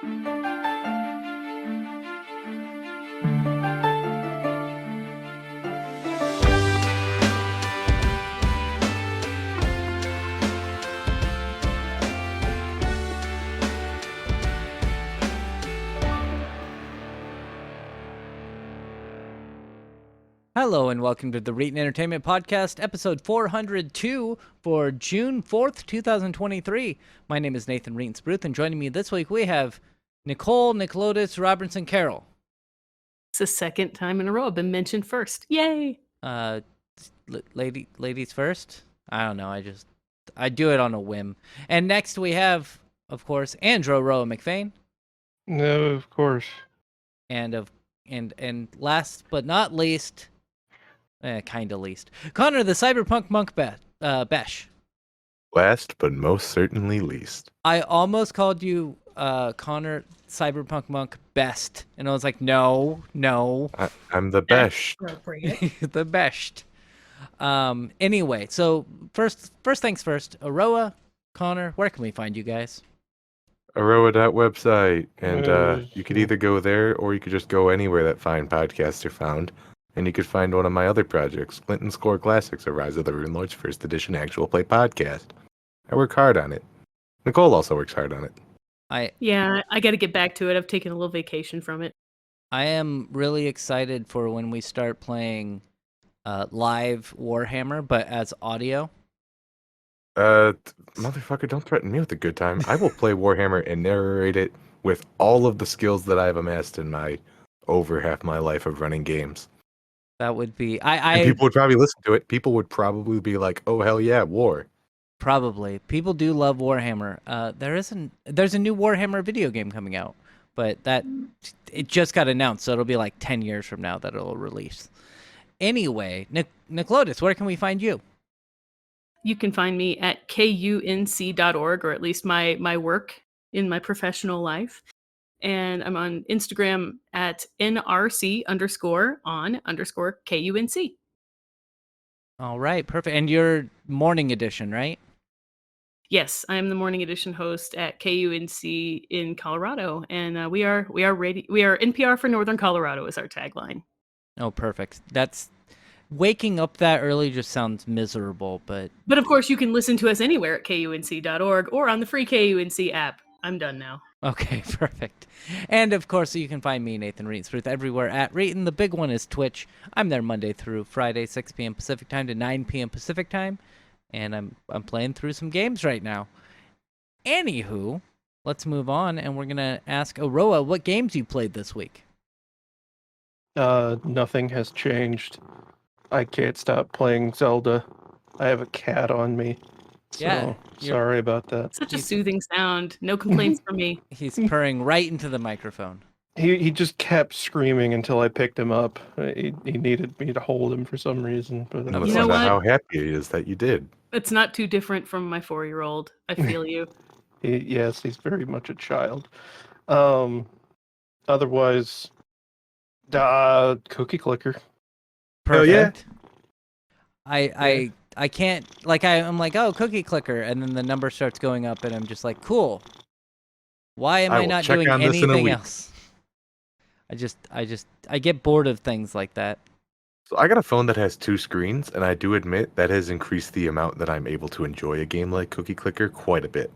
Hello and welcome to the Reetin Entertainment Podcast, episode 402 for June 4th, 2023. My name is Nathan Reetensbruth, and joining me this week we have Nicole Nicolotis Robertson Carroll. It's the second time in a row I've been mentioned first. Yay! Ladies first? I don't know, I do it on a whim. And next we have, of course, Andrew Roa McFain. No, of course. And last but not least, kinda least, Connor the Cyberpunk Monk Besh. Last but most certainly least. I almost called you Connor Cyberpunk Monk Best, and I was like, no. I'm the best. The best. Anyway, so first things first, Aroa, Connor, where can we find you guys? Aroa.website, and you could either go there or you could just go anywhere that fine podcasts are found. And you could find one of my other projects, Clinton Score Classics, a Rise of the Rune Lords first edition actual play podcast. I work hard on it. Nicole also works hard on it. I got to get back to it. I've taken a little vacation from it. I am really excited for when we start playing live Warhammer, but as audio. Motherfucker, don't threaten me with a good time. I will play Warhammer and narrate it with all of the skills that I have amassed in my over half my life of running games. That would be and people would probably listen to it. People would probably be like, "Oh hell yeah, war!" Probably, people do love Warhammer. There's a new Warhammer video game coming out, but it just got announced, so it'll be like 10 years from now that it'll release. Anyway, Nicolotis, where can we find you? You can find me at kunc.org, or at least my work in my professional life. And I'm on Instagram at nrc_on_KUNC. All right, perfect. And you're morning edition, right? Yes, I'm the morning edition host at KUNC in Colorado, and we are NPR for Northern Colorado is our tagline. Oh, perfect. That's waking up that early just sounds miserable, but of course you can listen to us anywhere at kunc.org or on the free KUNC app. I'm done now. Okay, perfect. And of course, you can find me, Nathan Reetensbruth, everywhere at Reetin. The big one is Twitch. I'm there Monday through Friday, 6 p.m. Pacific time to 9 p.m. Pacific time, and I'm playing through some games right now. Anywho, let's move on, and we're gonna ask Aroa what games you played this week. Nothing has changed. I can't stop playing Zelda. I have a cat on me. So, yeah, sorry about that. Such a soothing sound. No complaints from me. He's purring right into the microphone. He just kept screaming until I picked him up. He needed me to hold him for some reason. But I don't know how happy he is that you did. It's not too different from my 4-year-old. I feel you. Yes, he's very much a child. Otherwise, Cookie Clicker. Perfect. Yeah. I can't, like, I'm like, oh, Cookie Clicker, and then the number starts going up, and I'm just like, cool. Why am I not doing anything else? I get bored of things like that. So I got a phone that has 2 screens, and I do admit that has increased the amount that I'm able to enjoy a game like Cookie Clicker quite a bit.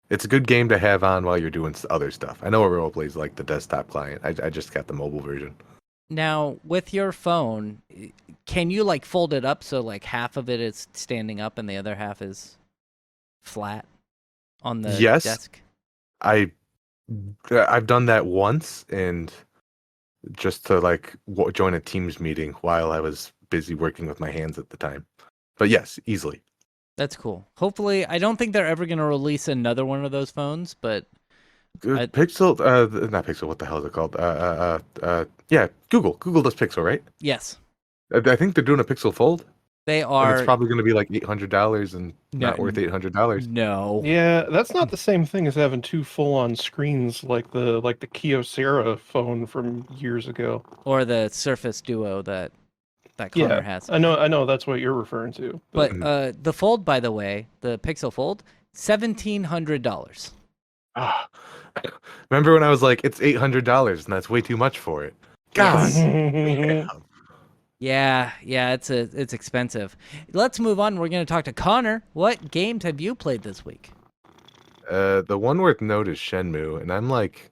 It's a good game to have on while you're doing other stuff. I know Aroa plays like the desktop client. I just got the mobile version. Now, with your phone, can you like fold it up so like half of it is standing up and the other half is flat on the desk? I've done that once, and just to like join a Teams meeting while I was busy working with my hands at the time. But yes, easily. That's cool. Hopefully, I don't think they're ever going to release another one of those phones, but Pixel, not Pixel. What the hell is it called? Yeah, Google. Google does Pixel, right? Yes. I think they're doing a Pixel Fold. They are. And it's probably going to be like $800 and not worth $800. No. Yeah, that's not the same thing as having 2 full-on screens like the Kyocera phone from years ago, or the Surface Duo that Connor has. I know that's what you're referring to. But the Fold, by the way, the Pixel Fold, $1,700. Remember when I was like, it's $800 and that's way too much for it? God. Yes. Yeah, it's expensive. Let's move on. We're going to talk to Connor. What games have you played this week? The one worth note is Shenmue, and I'm like,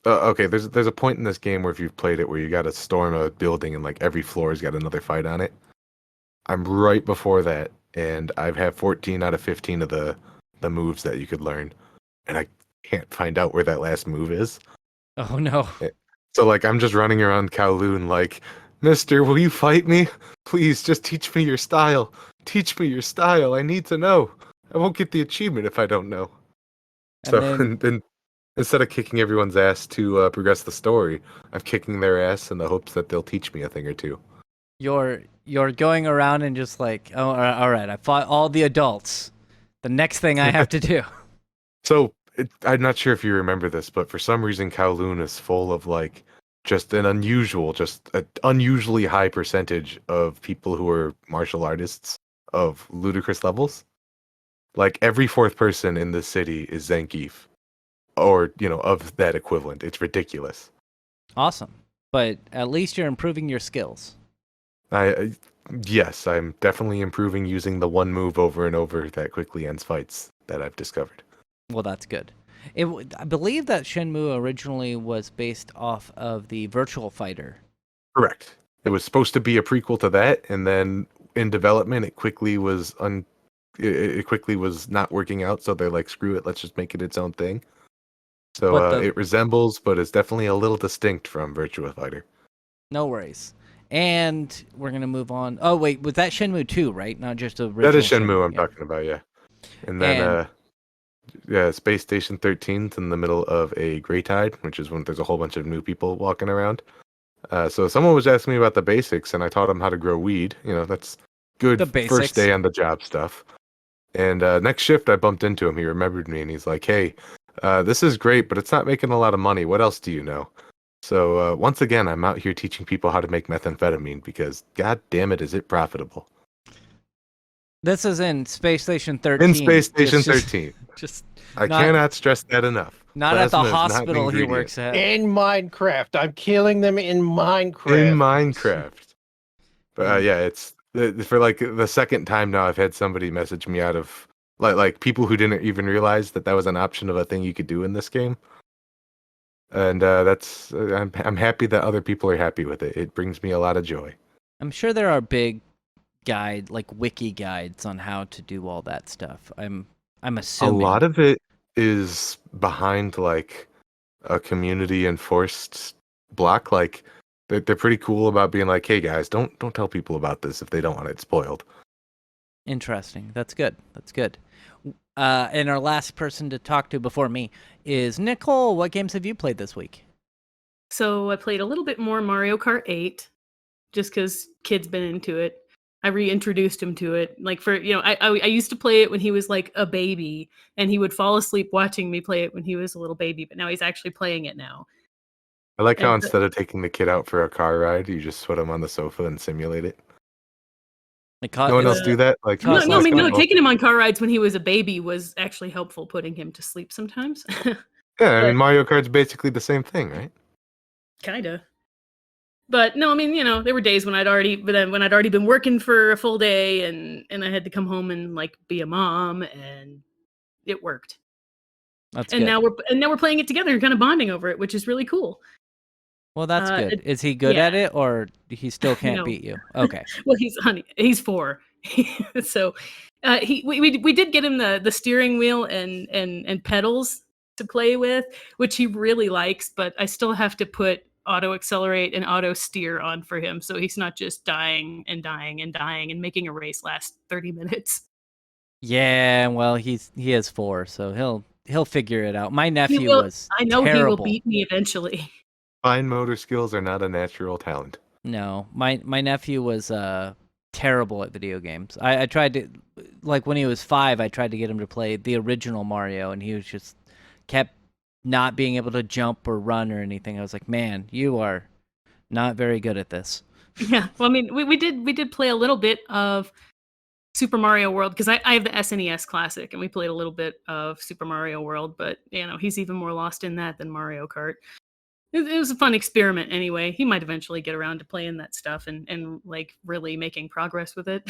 okay, there's a point in this game where if you've played it where you got to storm a building and like every floor's got another fight on it. I'm right before that, and I've had 14 out of 15 of the moves that you could learn, and I can't find out where that last move is. Oh no. So like I'm just running around Kowloon like, Mister, will you fight me? Please, just teach me your style. Teach me your style. I need to know. I won't get the achievement if I don't know. And So then then instead of kicking everyone's ass to progress the story, I'm kicking their ass in the hopes that they'll teach me a thing or two. you're going around and just like, oh, all right, I fought all the adults. The next thing I have to do. So I'm not sure if you remember this, but for some reason Kowloon is full of like just an unusually high percentage of people who are martial artists of ludicrous levels. Like every fourth person in the city is Zangief, or of that equivalent. It's ridiculous. Awesome. But at least you're improving your skills. Yes, I'm definitely improving using the one move over and over that quickly ends fights that I've discovered. Well, that's good. I believe that Shenmue originally was based off of the Virtual Fighter. Correct. It was supposed to be a prequel to that, and then in development, it quickly was not working out. So they're like, "Screw it, let's just make it its own thing." So it resembles, but it's definitely a little distinct from Virtua Fighter. No worries. And we're gonna move on. Oh wait, was that Shenmue 2, right? Not just a. That is Shenmue I'm talking about, yeah. And then And- Space Station 13's in the middle of a Grey Tide, which is when there's a whole bunch of new people walking around. So someone was asking me about the basics, and I taught them how to grow weed. That's good The basics. first day on the job stuff. And next shift, I bumped into him. He remembered me, and he's like, "Hey, this is great, but it's not making a lot of money. What else do you know?" So once again, I'm out here teaching people how to make methamphetamine because, god damn it, is it profitable. This is in Space Station 13. In Space Station 13. Just I not- cannot stress that enough. not at the Plasma is not an hospital he ingredient. works at. In Minecraft. I'm killing them in Minecraft. In Minecraft. But yeah, it's for like the second time now I've had somebody message me out of like people who didn't even realize that was an option of a thing you could do in this game. And I'm happy that other people are happy with it. It brings me a lot of joy. I'm sure there are big wiki guides on how to do all that stuff. I'm assuming. A lot of it is behind like a community enforced block. Like they're pretty cool about being like, hey guys, don't tell people about this if they don't want it spoiled. Interesting. That's good. That's good. And our last person to talk to before me is Nicole. What games have you played this week? So I played a little bit more Mario Kart 8, just because kid's been into it. I reintroduced him to it. Like I used to play it when he was like a baby, and he would fall asleep watching me play it when he was a little baby. But now he's actually playing it now. I like how And instead of taking the kid out for a car ride, you just put him on the sofa and simulate it. No one else do that? Like No, No, Cool. taking him on car rides when he was a baby was actually helpful, putting him to sleep sometimes. Yeah, I mean Mario Kart's basically the same thing, right? Kinda. But no, I mean, there were days when I'd already been working for a full day, and I had to come home and like be a mom, and it worked. That's And good. now we're playing it together and kind of bonding over it, which is really cool. Well, that's good. it- Is he good at yeah. it, or he still can't No. beat you? Okay. Well, he's 4. So we did get him the steering wheel and pedals to play with, which he really likes, but I still have to put auto accelerate and auto steer on for him, so he's not just dying and dying and dying and making a race last 30 minutes. Yeah. Well, he is 4, so he'll figure it out. My nephew will. was I know terrible. he will beat me eventually. Fine motor skills are not a natural talent. No, my nephew was terrible at video games. I tried to, like when he was 5, I tried to get him to play the original Mario, and he was just kept not being able to jump or run or anything. I was like, man, you are not very good at this. Yeah, well, I mean, we did play a little bit of Super Mario World, because I have the SNES Classic, and we played a little bit of Super Mario World, but he's even more lost in that than Mario Kart. It was a fun experiment anyway. He might eventually get around to playing that stuff and like really making progress with it.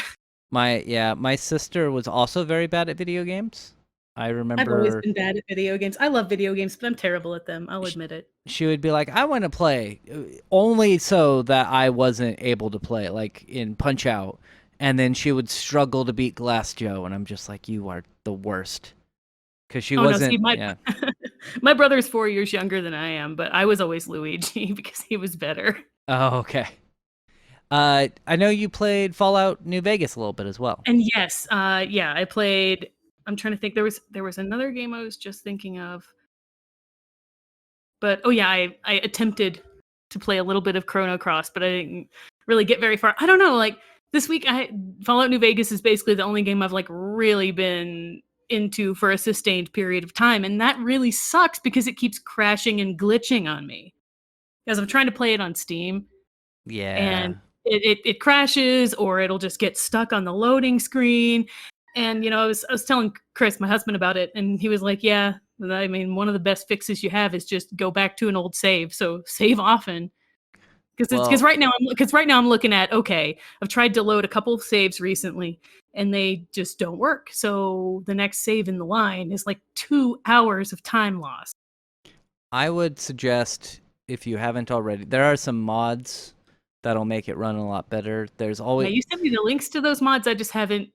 My sister was also very bad at video games. I I've always remember been bad at video games. I love video games, but I'm terrible at them. I'll admit it. she would be like, I want to play, only so that I wasn't able to play, like in Punch Out. And then she would struggle to beat Glass Joe. And I'm just like, you are the worst. Because she wasn't. Yeah. My brother's 4 years younger than I am, but I was always Luigi because he was better. Oh, okay. I know you played Fallout New Vegas a little bit as well. And yes, I played. I'm trying to think. There was another game I was just thinking of. But I attempted to play a little bit of Chrono Cross, but I didn't really get very far. I don't know. Like this week, Fallout New Vegas is basically the only game I've like really been into for a sustained period of time, and that really sucks because it keeps crashing and glitching on me. Because I'm trying to play it on Steam, Yeah. and it crashes, or it'll just get stuck on the loading screen. And I was telling Chris, my husband, about it, and he was like, "Yeah, I mean, one of the best fixes you have is just go back to an old save. So save often." Because right now I'm looking at, okay, I've tried to load a couple of saves recently, and they just don't work. So the next save in the line is like 2 hours of time lost. I would suggest, if you haven't already, there are some mods that'll make it run a lot better. There's always. Yeah, you sent me the links to those mods. I just haven't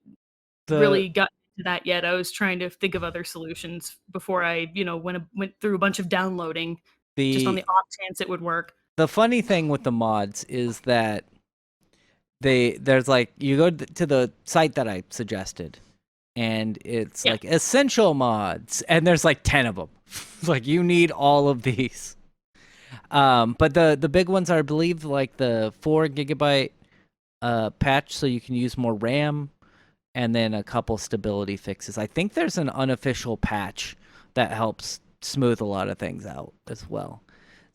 really gotten to that yet. I was trying to think of other solutions before I, went through a bunch of downloading just on the off chance it would work. The funny thing with the mods is that there's like, you go to the site that I suggested, and it's like essential mods, and there's like 10 of them. It's like, you need all of these. But the big ones are, I believe, like the 4 GB patch, so you can use more RAM, and then a couple stability fixes. I think there's an unofficial patch that helps smooth a lot of things out as well.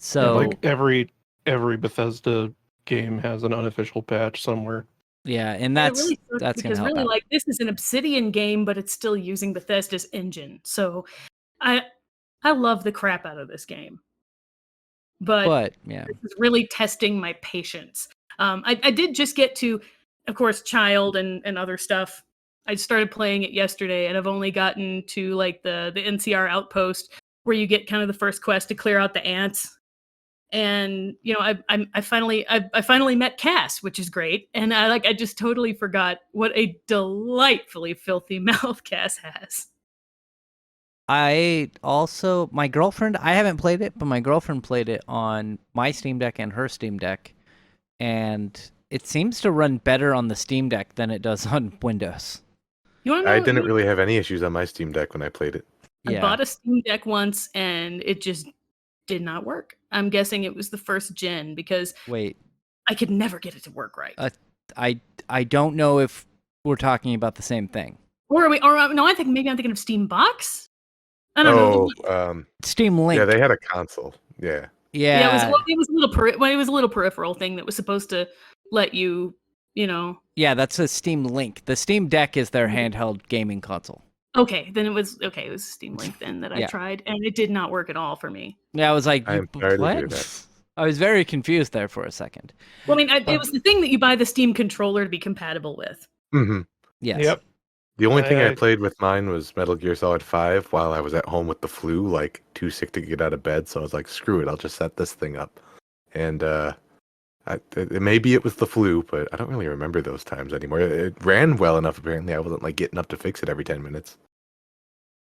So like every Bethesda game has an unofficial patch somewhere. Yeah, and that's really that's gonna because help really out. like this is an Obsidian game, but it's still using Bethesda's engine. So I love the crap out of this game. But yeah, this is really testing my patience. I did just get to, of course, Child and other stuff. I started playing it yesterday, and I've only gotten to like the NCR outpost, where you get kind of the first quest to clear out the ants. And I finally met Cass, which is great. And I just totally forgot what a delightfully filthy mouth Cass has. My girlfriend, I haven't played it, but my girlfriend played it on my Steam Deck and her Steam Deck, and it seems to run better on the Steam Deck than it does on Windows. You want to know? I didn't really have any issues on my Steam Deck when I played it. I bought a Steam Deck once, and it just did not work. I'm guessing it was the first gen, because I could never get it to work right. I don't know if we're talking about the same thing. No, I think maybe I'm thinking of Steam Box. I don't know. Steam Link. Yeah, they had a console. Yeah. Yeah. It was a little peripheral thing that was supposed to let you, Yeah, that's a Steam Link. The Steam Deck is their handheld gaming console. Okay, then it was Steam Link then that I tried, and it did not work at all for me. Yeah, I was like, I'm sorry to hear that. I was very confused there for a second. Well, I mean, it was the thing that you buy the Steam controller to be compatible with. Mm-hmm. Yes. Yep. The only thing I played with mine was Metal Gear Solid 5 while I was at home with the flu, like too sick to get out of bed. So I was like, screw it, I'll just set this thing up. And maybe it was the flu, but I don't really remember those times anymore. It ran well enough, apparently. I wasn't like getting up to fix it every 10 minutes.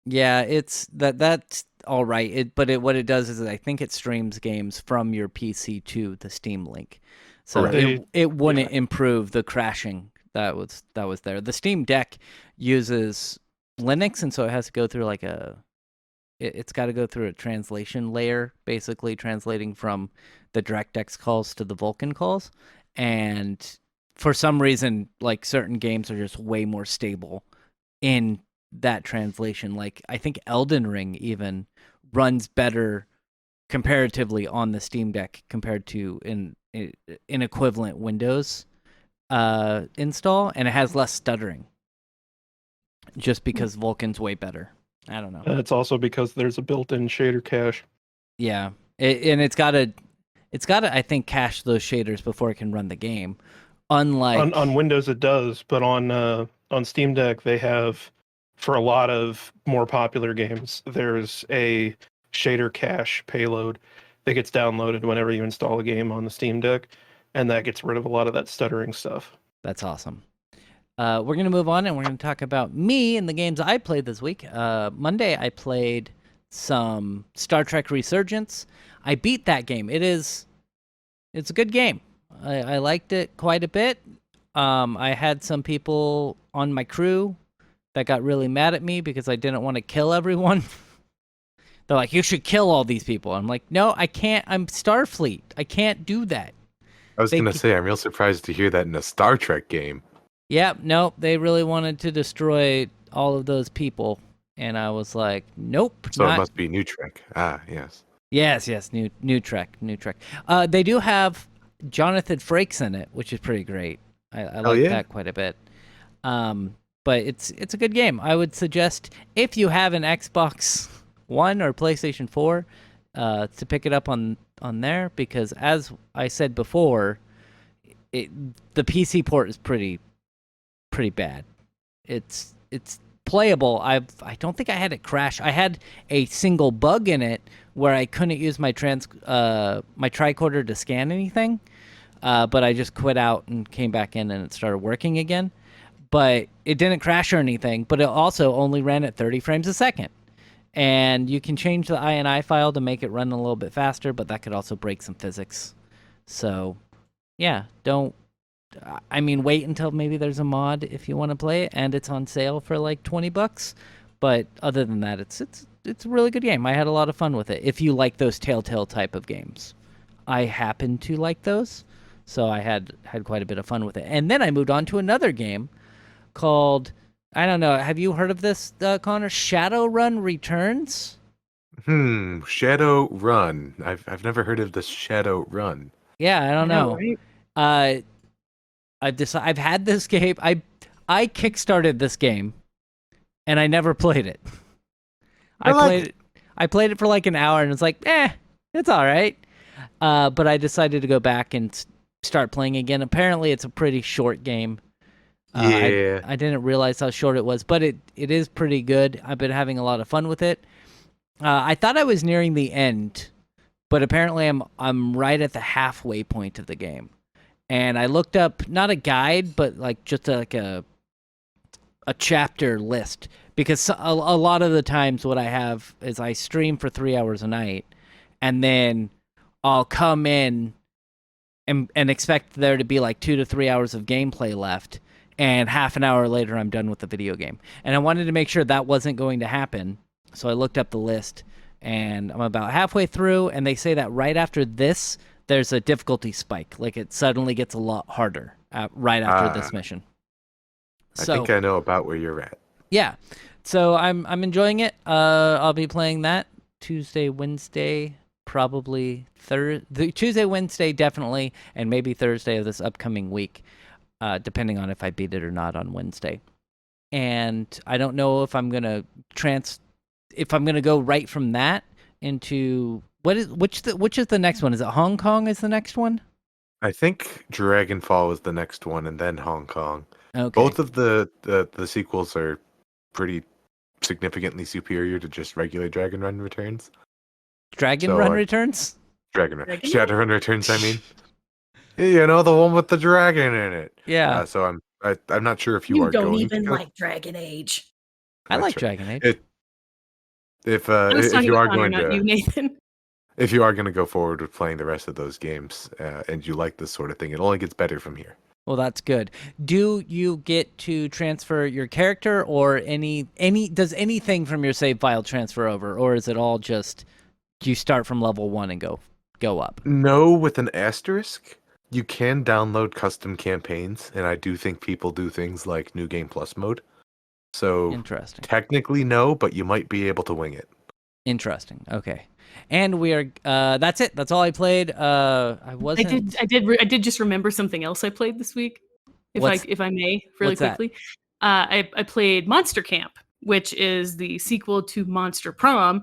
Yeah, it's that's all right. What it does is I think it streams games from your PC to the Steam Link. So it wouldn't improve the crashing that was there. The Steam Deck uses Linux, and so it has to go through like it's got to go through a translation layer, basically translating from the DirectX calls to the Vulkan calls. And for some reason, like certain games are just way more stable in that translation. Like I think Elden Ring even runs better comparatively on the Steam Deck compared to in equivalent Windows install, and it has less stuttering. just because Vulkan's way better. I don't know. It's also because there's a built-in shader cache. Yeah, and it's gotta, I think, cache those shaders before it can run the game. Unlike On Windows it does, but on Steam Deck they have, for a lot of more popular games, there's a shader cache payload that gets downloaded whenever you install a game on the Steam Deck, and that gets rid of a lot of that stuttering stuff. That's awesome. We're going to move on, and we're going to talk about me and the games I played this week. Monday, I played some Star Trek Resurgence. I beat that game. It's a good game. I liked it quite a bit. I had some people on my crew that got really mad at me because I didn't want to kill everyone. They're like, you should kill all these people. I'm like, no, I can't. I'm Starfleet. I can't do that. I was going to say, I'm real surprised to hear that in a Star Trek game. Yeah, no, they really wanted to destroy all of those people. And I was like, nope. So it must be New Trek. Ah, yes. Yes, New Trek. They do have Jonathan Frakes in it, which is pretty great. I like that quite a bit. But it's a good game. I would suggest, if you have an Xbox One or PlayStation 4, to pick it up on there, because as I said before, the PC port is pretty bad. It's playable. I don't think I had it crash. I had a single bug in it where I couldn't use my tricorder to scan anything, but I just quit out and came back in and it started working again. But it didn't crash or anything, but it also only ran at 30 frames a second. And you can change the INI file to make it run a little bit faster, but that could also break some physics. So, yeah, wait until maybe there's a mod if you want to play it, and it's on sale for like $20. But other than that, it's a really good game. I had a lot of fun with it. If you like those Telltale type of games, I happen to like those, so I had quite a bit of fun with it. And then I moved on to another game called, I don't know, have you heard of this, Connor? Shadowrun Returns? Shadowrun. I've never heard of the Shadowrun. Yeah, I don't know. Right? I've had this game. I kickstarted this game, and I never played it. I played it for like an hour, and it's like, it's all right. But I decided to go back and start playing again. Apparently, it's a pretty short game. Yeah. I didn't realize how short it was, but it is pretty good. I've been having a lot of fun with it. I thought I was nearing the end, but apparently I'm right at the halfway point of the game. And I looked up not a guide, but like just a chapter list, because a lot of the times what I have is I stream for 3 hours a night, and then I'll come in and expect there to be like 2 to 3 hours of gameplay left. And half an hour later, I'm done with the video game. And I wanted to make sure that wasn't going to happen. So I looked up the list, and I'm about halfway through, and they say that right after this, there's a difficulty spike. Like, it suddenly gets a lot harder right after this mission. I think I know about where you're at. Yeah. So I'm enjoying it. I'll be playing that Tuesday, Wednesday, probably Tuesday, Wednesday, definitely, and maybe Thursday of this upcoming week. Depending on if I beat it or not on Wednesday. And I don't know if I'm gonna go right from that into which is the next one? Is it Hong Kong is the next one? I think Dragonfall is the next one, and then Hong Kong. Okay. Both of the sequels are pretty significantly superior to just regular Dragon Returns. Run Returns? Shadowrun Returns, I mean. You know, the one with the dragon in it. Yeah. So I'm not sure if you are don't going even to go. like Dragon Age. I like Dragon Age. If you are going to, you, Nathan. If you are going to go forward with playing the rest of those games, and you like this sort of thing, it only gets better from here. Well, that's good. Do you get to transfer your character, or does anything from your save file transfer over, or is it all just you start from level 1 and go up? No, with an asterisk. You can download custom campaigns, and I do think people do things like New Game Plus mode. So Interesting. Technically no, but you might be able to wing it. Interesting. Okay. And we are that's it. That's all I played. I did I did just remember something else I played this week. If I may, really quickly. I played Monster Camp, which is the sequel to Monster Prom.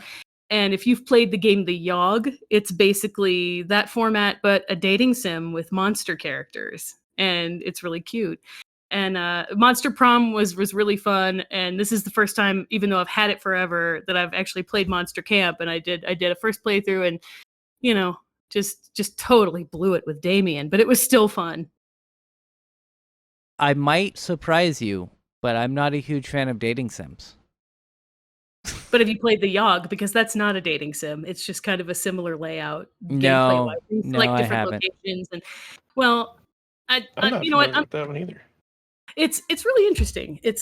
And if you've played the game The Yogg, it's basically that format, but a dating sim with monster characters. And it's really cute. And Monster Prom was really fun. And this is the first time, even though I've had it forever, that I've actually played Monster Camp. And I did a first playthrough, and just totally blew it with Damien. But it was still fun. I might surprise you, but I'm not a huge fan of dating sims. But have you played The Yogg? Because that's not a dating sim. It's just kind of a similar layout. No, gameplay-wise. no, I different haven't. locations, and well, I'm not you know what? familiar with that one either. It's really interesting. It's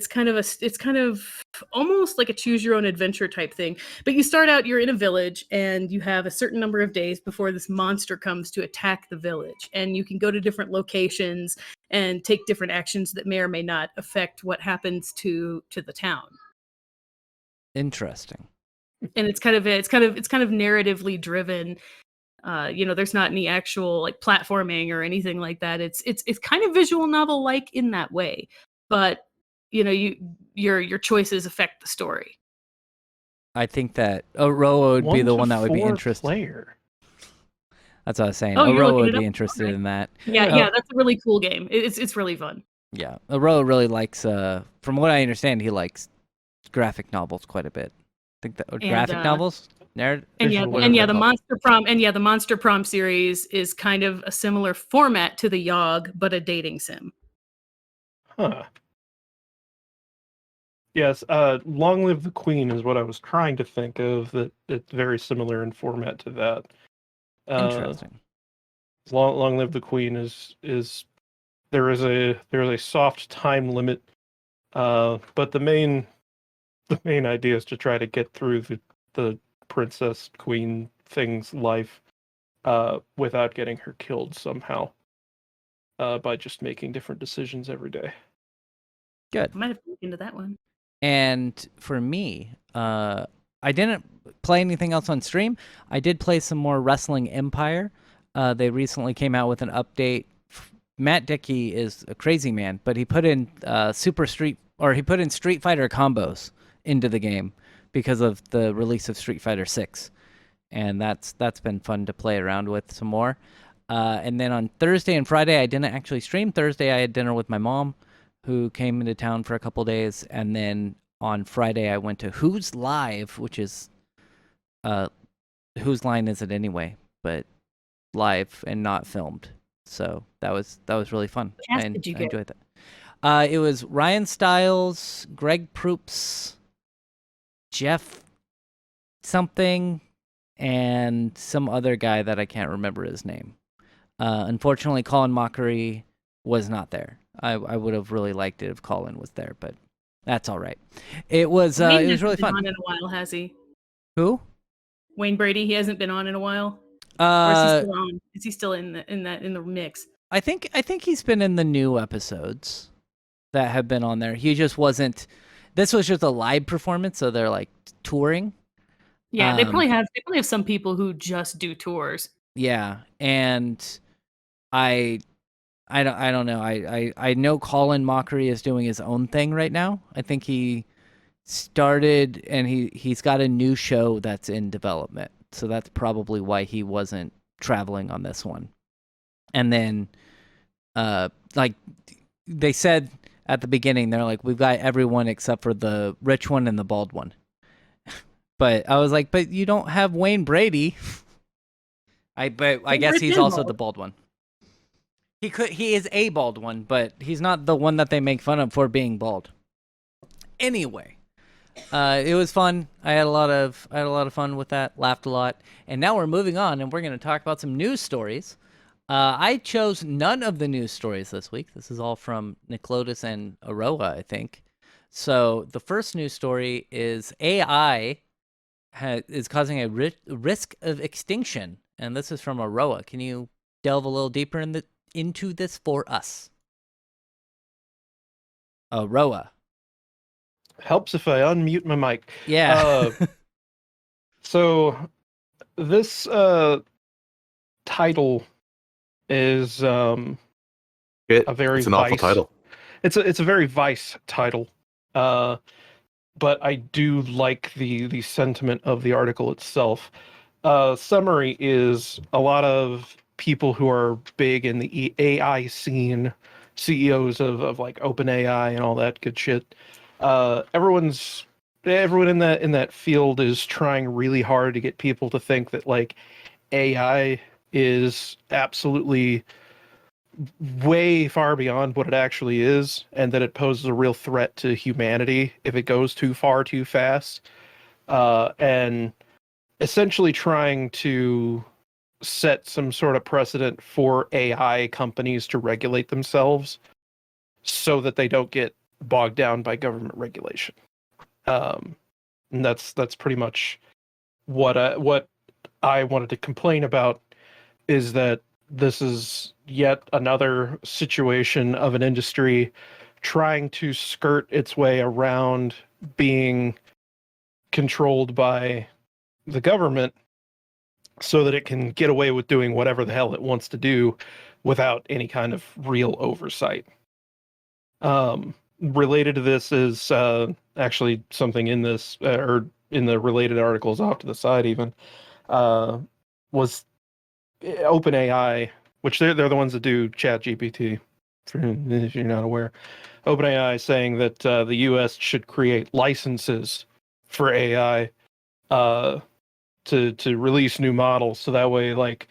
kind of almost like a choose your own adventure type thing. But you start out, you're in a village, and you have a certain number of days before this monster comes to attack the village, and you can go to different locations and take different actions that may or may not affect what happens to the town. Interesting. And it's kind of narratively driven. There's not any actual like platforming or anything like that. It's kind of visual novel like in that way, but your choices affect the story. I think that Aroa would be the 1 to one that would be 4 interested. player. That's what I was saying. Oh, you're Aroa looking would it be up? interested Okay. in that. Yeah, that's a really cool game. It's really fun. Yeah, Aroa really likes. From what I understand, he likes graphic novels quite a bit. I think that graphic novels. And Visual the novel. Monster Prom series is kind of a similar format to the Yogg, but a dating sim. Huh. Yes, Long Live the Queen is what I was trying to think of. That it's very similar in format to that. Interesting. Long Live the Queen is there is a soft time limit, but the main idea is to try to get through the princess queen thing's life without getting her killed somehow, by just making different decisions every day. Good. I might have to look into that one. And for me, I didn't play anything else on stream. I did play some more Wrestling Empire. They recently came out with an update. Matt Dickey is a crazy man, but he put in Street Fighter combos into the game because of the release of Street Fighter 6. And that's been fun to play around with some more. And then on Thursday and Friday, I didn't actually stream. Thursday, I had dinner with my mom, who came into town for a couple days. And then on Friday, I went to Who's Live, which is whose line is it anyway? But live and not filmed. So that was really fun. What cast I did you get? enjoyed that. It was Ryan Stiles, Greg Proops, Jeff something, and some other guy that I can't remember his name. Unfortunately, Colin Mockery was not there. I would have really liked it if Colin was there, but that's all right. It was Wayne really hasn't been fun. on in a while, has he? Who? Wayne Brady. He hasn't been on in a while. Or is he Uh, still on? Is he still in the mix? I think he's been in the new episodes that have been on there. He just wasn't. This was just a live performance, so they're like touring. Yeah, they probably have some people who just do tours. Yeah, and I don't know. I know Colin Mockery is doing his own thing right now. I think he started and he's got a new show that's in development. So that's probably why he wasn't traveling on this one. And then like they said at the beginning, they're like, we've got everyone except for the rich one and the bald one. But I was like, but you don't have Wayne Brady. I guess he's also the bald one. He is a bald one, but he's not the one that they make fun of for being bald. Anyway, it was fun. I had a lot of fun with that. Laughed a lot. And now we're moving on, and we're going to talk about some news stories. I chose none of the news stories this week. This is all from Niclotus and Aroa, I think. So the first news story is AI is causing a risk of extinction, and this is from Aroa. Can you delve a little deeper into this for us? Aroa. Helps if I unmute my mic. Yeah. So this title is a very it's an awful title. it's a very Vice title, but I do like the sentiment of the article itself. Summary is a lot of people who are big in the AI scene, CEOs of like OpenAI and all that good shit. Everyone in that field is trying really hard to get people to think that like AI is absolutely way far beyond what it actually is, and that it poses a real threat to humanity if it goes too far too fast. And essentially trying to set some sort of precedent for AI companies to regulate themselves so that they don't get bogged down by government regulation. And that's pretty much what I wanted to complain about, is that this is yet another situation of an industry trying to skirt its way around being controlled by the government so that it can get away with doing whatever the hell it wants to do without any kind of real oversight. Related to this is actually something in this, or in the related articles off to the side even, was OpenAI, which they're the ones that do ChatGPT, if you're not aware. OpenAI saying that the U.S. should create licenses for AI to release new models, so that way like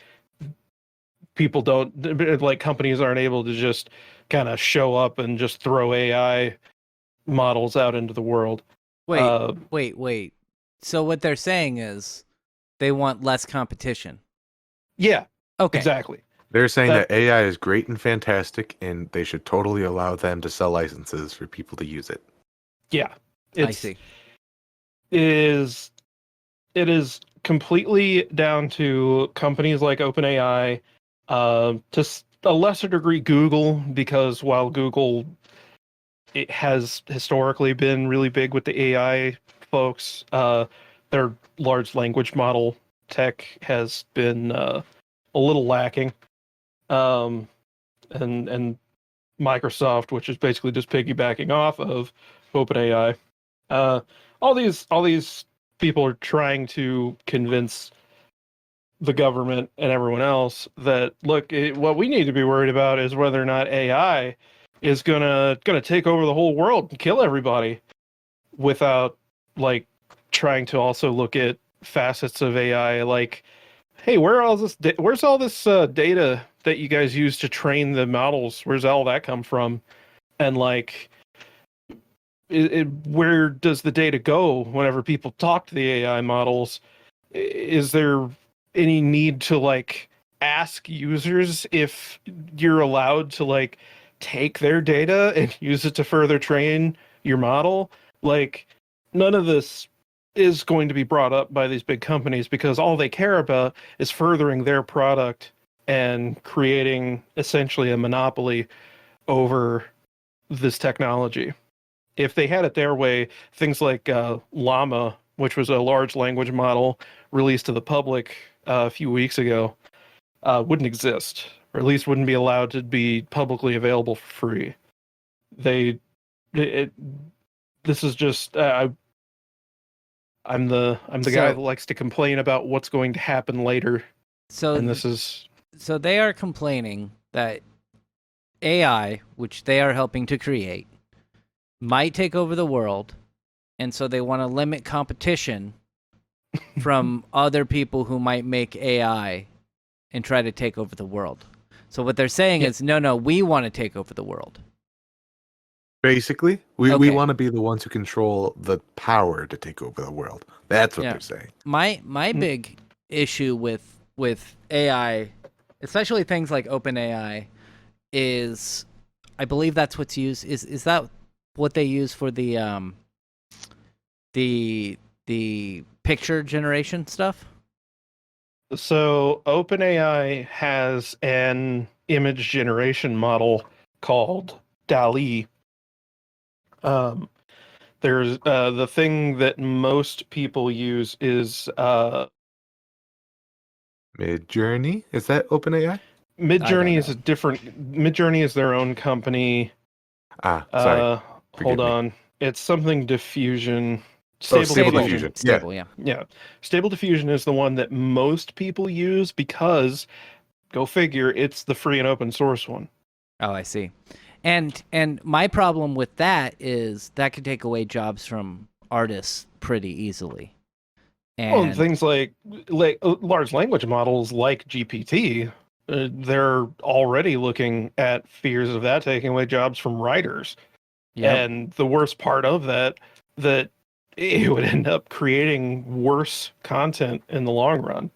people don't, like companies aren't able to just kind of show up and just throw AI models out into the world. Wait. So what they're saying is they want less competition. Yeah, Okay. exactly. They're saying that AI is great and fantastic, and they should totally allow them to sell licenses for people to use it. Yeah, I see. It is completely down to companies like OpenAI, to a lesser degree Google, because while Google, it has historically been really big with the AI folks, their large language model tech has been a little lacking. And Microsoft, which is basically just piggybacking off of OpenAI. All these people are trying to convince the government and everyone else that look, what we need to be worried about is whether or not AI is gonna take over the whole world and kill everybody, without like trying to also look at facets of AI like, hey, where's all this data that you guys use to train the models? Where's all that come from? And like, where does the data go whenever people talk to the AI models? Is there any need to like ask users if you're allowed to like take their data and use it to further train your model? Like, none of this is going to be brought up by these big companies, because all they care about is furthering their product and creating essentially a monopoly over this technology. If they had it their way, things like Llama, which was a large language model released to the public a few weeks ago, wouldn't exist, or at least wouldn't be allowed to be publicly available for free. This is just I'm the guy that likes to complain about what's going to happen later, and this is So they are complaining that AI, which they are helping to create, might take over the world, and so they want to limit competition from other people who might make AI and try to take over the world. So what they're saying is, no, we want to take over the world. Basically, we Okay. want to be the ones who control the power to take over the world. That's what they're saying. My big issue with AI, especially things like OpenAI, is I believe that's what's used. Is that what they use for the picture generation stuff? so OpenAI has an image generation model called DALL-E. There's the thing that most people use is Midjourney? Is that OpenAI? Midjourney is a different. Midjourney is their own company. Sorry. Hold me. on. It's something diffusion. Stable Diffusion. Stable, yeah. Yeah. Stable Diffusion is the one that most people use because, go figure, it's the free and open source one. Oh, I see. And my problem with that is that could take away jobs from artists pretty easily. And things like large language models like GPT, they're already looking at fears of that taking away jobs from writers. Yep. And the worst part of that it would end up creating worse content in the long run.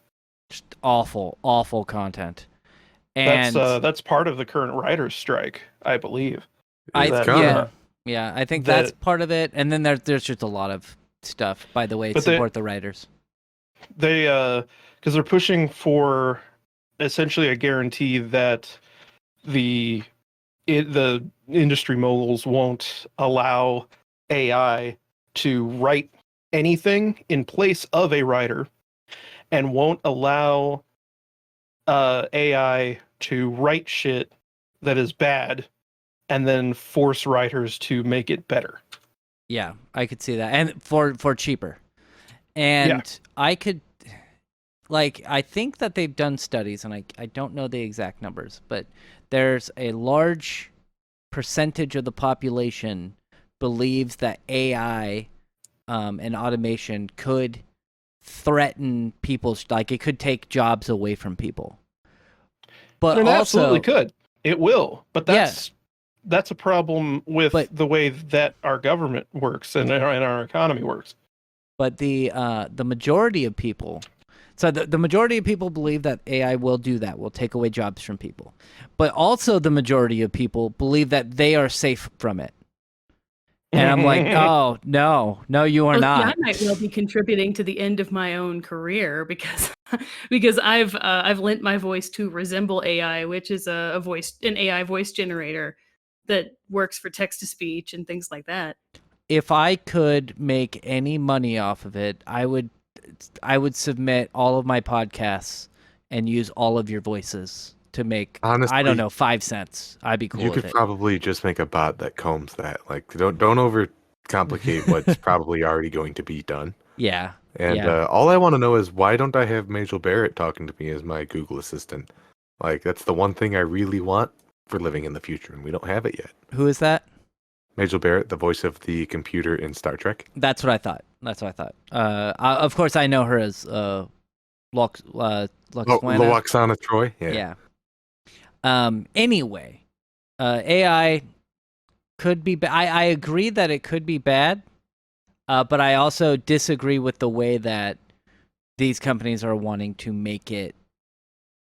Just awful content. And That's part of the current writers' strike, I believe. Yeah, I think that's part of it. And then there's just a lot of stuff, by the way, to support the writers. They because they're pushing for essentially a guarantee that the industry moguls won't allow AI to write anything in place of a writer, and won't allow AI to write shit that is bad and then force writers to make it better. Yeah, I could see that. And for cheaper. And I could, I think that they've done studies, and I don't know the exact numbers, but there's a large percentage of the population believes that AI and automation could threaten people's, it could take jobs away from people. But it also, absolutely could. It will. But that's a problem with the way that our government works and our economy works. But the majority of people, so the majority of people believe that AI will do that, will take away jobs from people. But also the majority of people believe that they are safe from it. And I'm like, oh, no, you are not. I might well be contributing to the end of my own career because I've lent my voice to Resemble AI, which is an AI voice generator that works for text to speech and things like that. If I could make any money off of it, I would submit all of my podcasts and use all of your voices to make, honestly, I don't know, 5 cents. I'd be cool with it. You could probably just make a bot that combs that. Don't overcomplicate what's probably already going to be done. Yeah. And all I want to know is, why don't I have Majel Barrett talking to me as my Google Assistant? That's the one thing I really want for living in the future, and we don't have it yet. Who is that? Majel Barrett, the voice of the computer in Star Trek. That's what I thought. Of course, I know her as Loxana Troy. Yeah. Anyway, AI could be. I agree that it could be bad, but I also disagree with the way that these companies are wanting to make it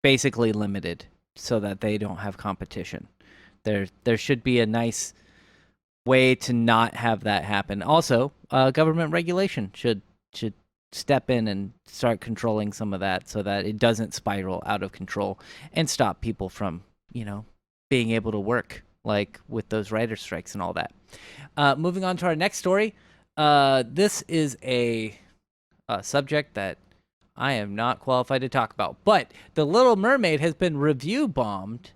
basically limited so that they don't have competition. There should be a nice way to not have that happen. Also, government regulation should step in and start controlling some of that so that it doesn't spiral out of control and stop people from, being able to work, like with those writer strikes and all that. Moving on to our next story. This is a subject that I am not qualified to talk about, but The Little Mermaid has been review bombed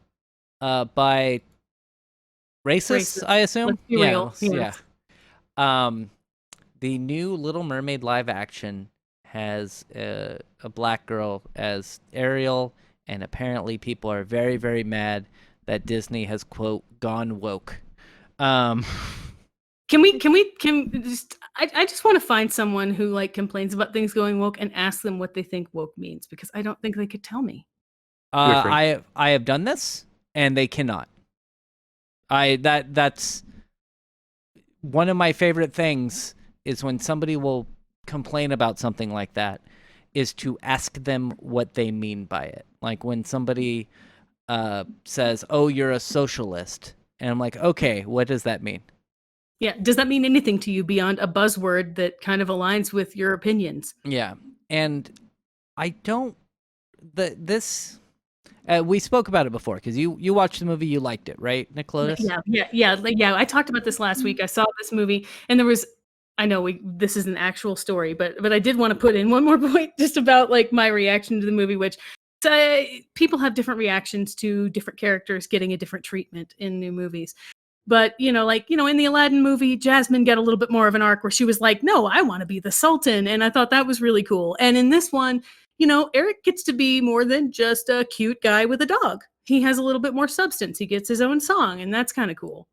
by racists, I assume. Let's be real. Yeah. The new Little Mermaid live action has a black girl as Ariel, and apparently people are very, very mad that Disney has, quote, gone woke. I just want to find someone who complains about things going woke and ask them what they think woke means, because I don't think they could tell me. I have done this, and they cannot. That's one of my favorite things is when somebody will complain about something like that, is to ask them what they mean by it. Like when somebody says, "Oh, you're a socialist," and I'm like, "Okay, what does that mean?" Yeah, does that mean anything to you beyond a buzzword that kind of aligns with your opinions? Yeah, and I don't. We spoke about it before because you watched the movie, you liked it, right, Nicholas? Yeah. I talked about this last week. I saw this movie, and there was. I know this is an actual story, but I did want to put in one more point just about my reaction to the movie, which people have different reactions to different characters getting a different treatment in new movies. But in the Aladdin movie, Jasmine got a little bit more of an arc where she was like, "No, I want to be the Sultan," and I thought that was really cool. And in this one, Eric gets to be more than just a cute guy with a dog. He has a little bit more substance. He gets his own song, and that's kind of cool.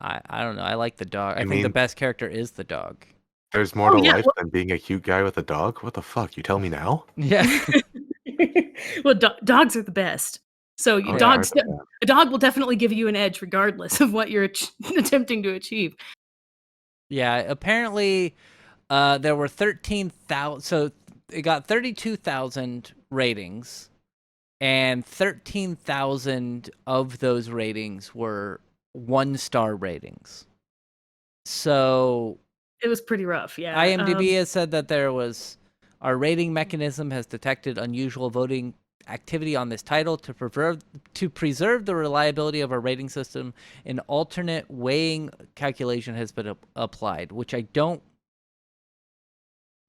I don't know. I like the dog. I You think the mean- best character is the dog. There's more to yeah, life than being a cute guy with a dog. What the fuck? You tell me now? Yeah. Well, dogs are the best. So Oh, dogs, yeah. a dog will definitely give you an edge regardless of what you're attempting to achieve. Yeah, apparently there were 13,000, so it got 32,000 ratings, and 13,000 of those ratings were 1-star ratings. So It was pretty rough, yeah. IMDb has said that our rating mechanism has detected unusual voting activity on this title to preserve the reliability of our rating system. An alternate weighing calculation has been applied, which I don't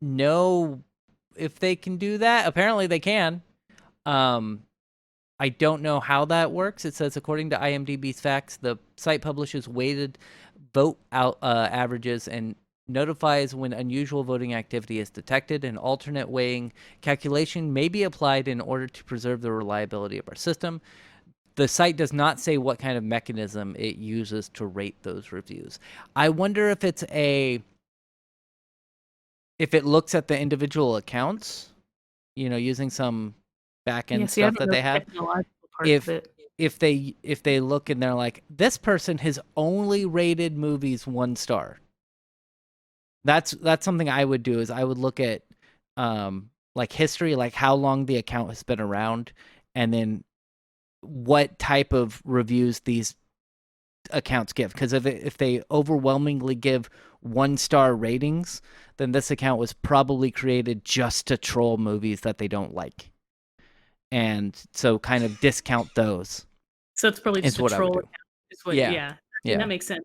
know if they can do that. Apparently they can. I don't know how that works. It says, according to IMDb's facts, the site publishes weighted vote out averages and notifies when unusual voting activity is detected. An alternate weighing calculation may be applied in order to preserve the reliability of our system. The site does not say what kind of mechanism it uses to rate those reviews. I wonder if if it looks at the individual accounts, using some back-end stuff that they have. If they look and they're like, this person has only rated movies 1 star. That's something I would do, is I would look at like history, like how long the account has been around, and then what type of reviews these accounts give. Because if they overwhelmingly give 1-star ratings, then this account was probably created just to troll movies that they don't like. And so kind of discount those. So it's probably just a troll account. Yeah. That makes sense.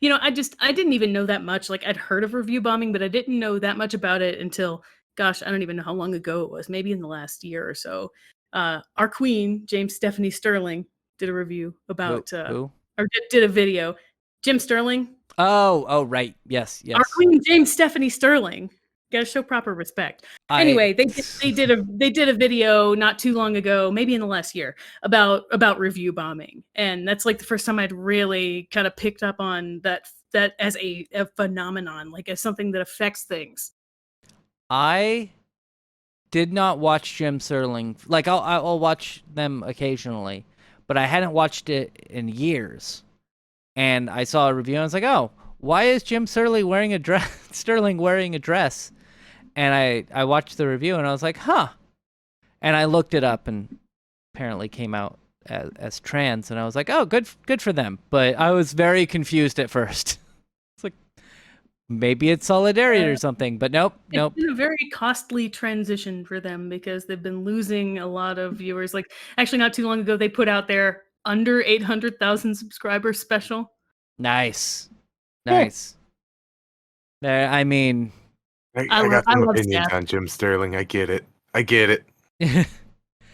I didn't even know that much. Like, I'd heard of review bombing, but I didn't know that much about it until, gosh, I don't even know how long ago it was. Maybe in the last year or so. Our queen, James Stephanie Sterling, did a review about who? Or did a video. Jim Sterling. Oh, right. Yes. Our queen, James Stephanie Sterling. Gotta show proper respect. Anyway, they did a video not too long ago, maybe in the last year, about review bombing, and that's like the first time I'd really kind of picked up on that as a phenomenon, like as something that affects things. I did not watch Jim Sterling. Like, I'll watch them occasionally, but I hadn't watched it in years. And I saw a review and I was like, oh, why is Jim Sterling wearing a dress? And I watched the review and I was like, huh. And I looked it up and apparently came out as trans, and I was like, oh, good for them. But I was very confused at first. It's like, maybe it's solidarity or something, but nope. It's been a very costly transition for them because they've been losing a lot of viewers. Like, actually, not too long ago, they put out their under 800,000 subscribers special. Nice. There, I mean, I got some opinions on Jim Sterling. I get it.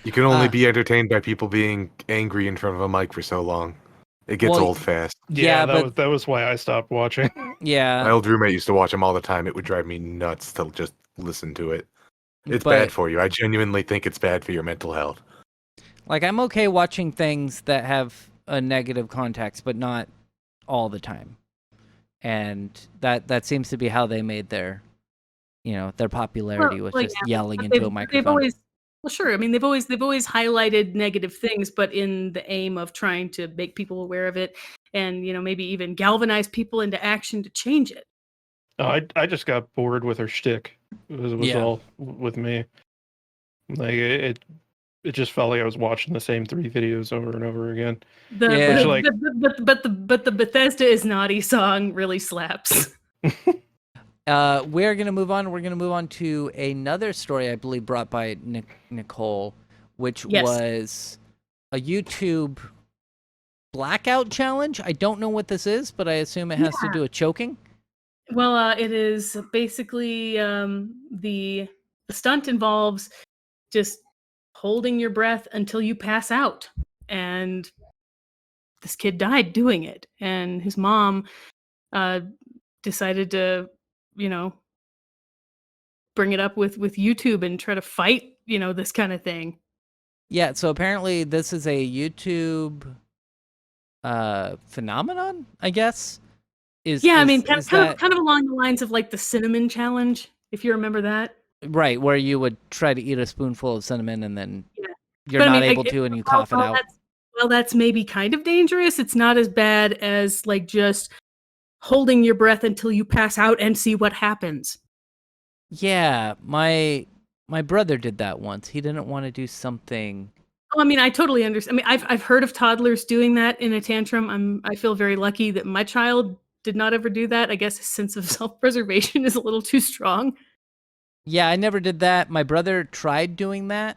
You can only be entertained by people being angry in front of a mic for so long. It gets old fast. Yeah, but that was why I stopped watching. yeah. My old roommate used to watch him all the time. It would drive me nuts to just listen to it. It's bad for you. I genuinely think it's bad for your mental health. Like, I'm okay watching things that have a negative context, but not all the time. And that seems to be how they made their popularity, was just yelling into a microphone. Sure. I mean, they've always highlighted negative things, but in the aim of trying to make people aware of it, and maybe even galvanize people into action to change it. I just got bored with her shtick. It was all with me. Like it just felt like I was watching the same 3 videos over and over again. But the Bethesda is Naughty song really slaps. We're going to move on. We're going to move on to another story, I believe, brought by Nicole, which was a YouTube blackout challenge. I don't know what this is, but I assume it has to do with choking. Well, it is basically the stunt involves just holding your breath until you pass out. And this kid died doing it, and his mom decided to, you know, bring it up with YouTube and try to fight, you know, this kind of thing. Yeah, so apparently this is a YouTube phenomenon, I guess. Yeah, I mean, Is that kind of along the lines of like the cinnamon challenge, if you remember that. right, where you would try to eat a spoonful of cinnamon and then Yeah. you're But I not mean, able to and you cough it out? That's maybe kind of dangerous. It's not as bad as like just holding your breath until you pass out and see what happens. Yeah, my brother did that once. He didn't want to do something. Oh, I mean, I totally understand. I mean, I've heard of toddlers doing that in a tantrum. I feel very lucky that my child did not ever do that. I guess his sense of self-preservation is a little too strong. Yeah, I never did that. My brother tried doing that.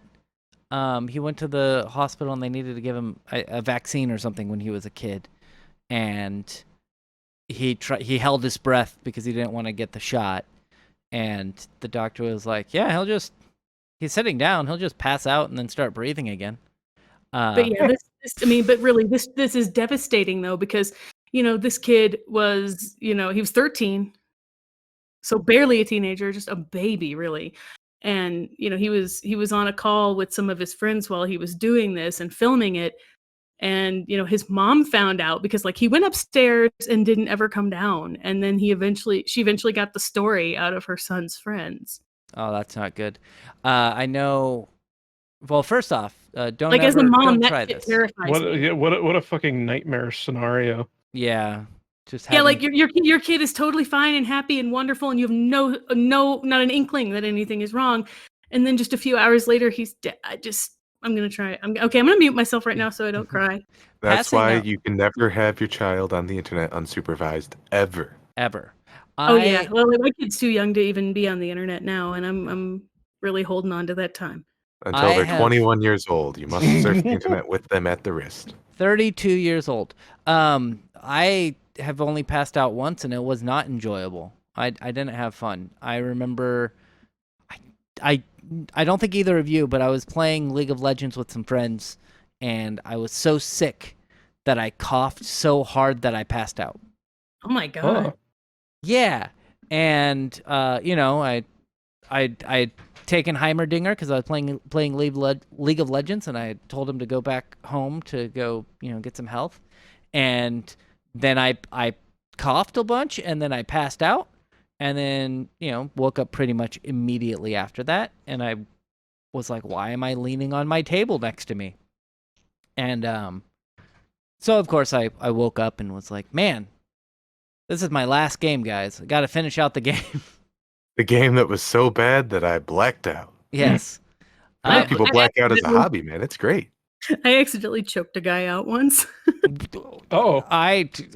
He went to the hospital and they needed to give him a vaccine or something when he was a kid, and he held his breath because he didn't want to get the shot, and the doctor was like, "Yeah, he's sitting down. He'll just pass out and then start breathing again." But yeah, but really, this is devastating though, because you know this kid was, you know, he was 13, so barely a teenager, just a baby, really. And you know, he was on a call with some of his friends while he was doing this and filming it. And you know, his mom found out because like he went upstairs and didn't ever come down. And then she eventually got the story out of her son's friends. Oh, that's not good. I know. Well, first off, don't Like as a mom, don't that try shit this. terrifies me. What a fucking nightmare scenario. Yeah, just Yeah, having, like your kid is totally fine and happy and wonderful, and you have no not an inkling that anything is wrong, and then just a few hours later he's dead. I'm gonna try. I'm gonna mute myself right now so I don't cry. That's Passing why out. you can never have your child on the internet unsupervised ever. ever. Oh yeah, well my kid's too young to even be on the internet now, and I'm really holding on to that time. Until I they're have- 21 years old, you must surf the internet with them at the wrist. 32 years old. I have only passed out once, and it was not enjoyable. I didn't have fun. I remember, I don't think either of you, but I was playing League of Legends with some friends, and I was so sick that I coughed so hard that I passed out. Oh my god. Oh. Yeah, and you know, I'd taken Heimerdinger because I was playing League of Legends, and I told him to go back home to go, you know, get some health, and then I coughed a bunch, and then I passed out, and then, you know, woke up pretty much immediately after that, and I was like, why am I leaning on my table next to me? And so of course I woke up and was like, man, this is my last game, guys. I got to finish out the game. The game that was so bad that I blacked out. Yes. A lot of people I black out as a accidentally- hobby, man. It's great. I accidentally choked a guy out once. Oh.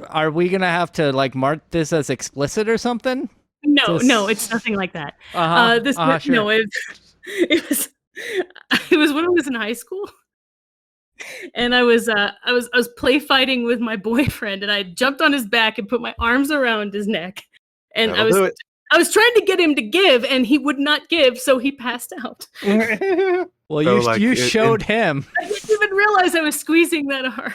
Are we gonna have to like mark this as explicit or something? No, it's nothing like that. Sure. No, it was when I was in high school, and I was play fighting with my boyfriend, and I jumped on his back and put my arms around his neck, and That'll do it. I was trying to get him to give, and he would not give, so he passed out. Well, So, you like, you it- showed him. I didn't even realize I was squeezing that hard.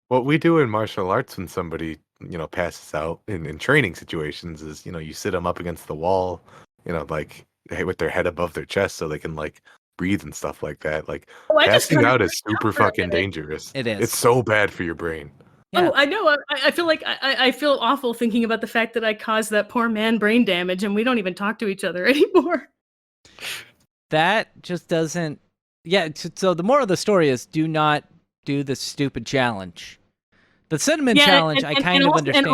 What we do in martial arts when somebody, you know, passes out in training situations is, you know, you sit them up against the wall, you know, like with their head above their chest so they can like breathe and stuff like that. Like Oh, I just passing kinda out is freaked super for a fucking minute. dangerous. It is. It's so bad for your brain. Yeah. Oh, I know. I feel like I feel awful thinking about the fact that I caused that poor man brain damage, and we don't even talk to each other anymore. That just doesn't. Yeah. So the moral of the story is: do not do the stupid challenge. The cinnamon challenge, I kind of understand.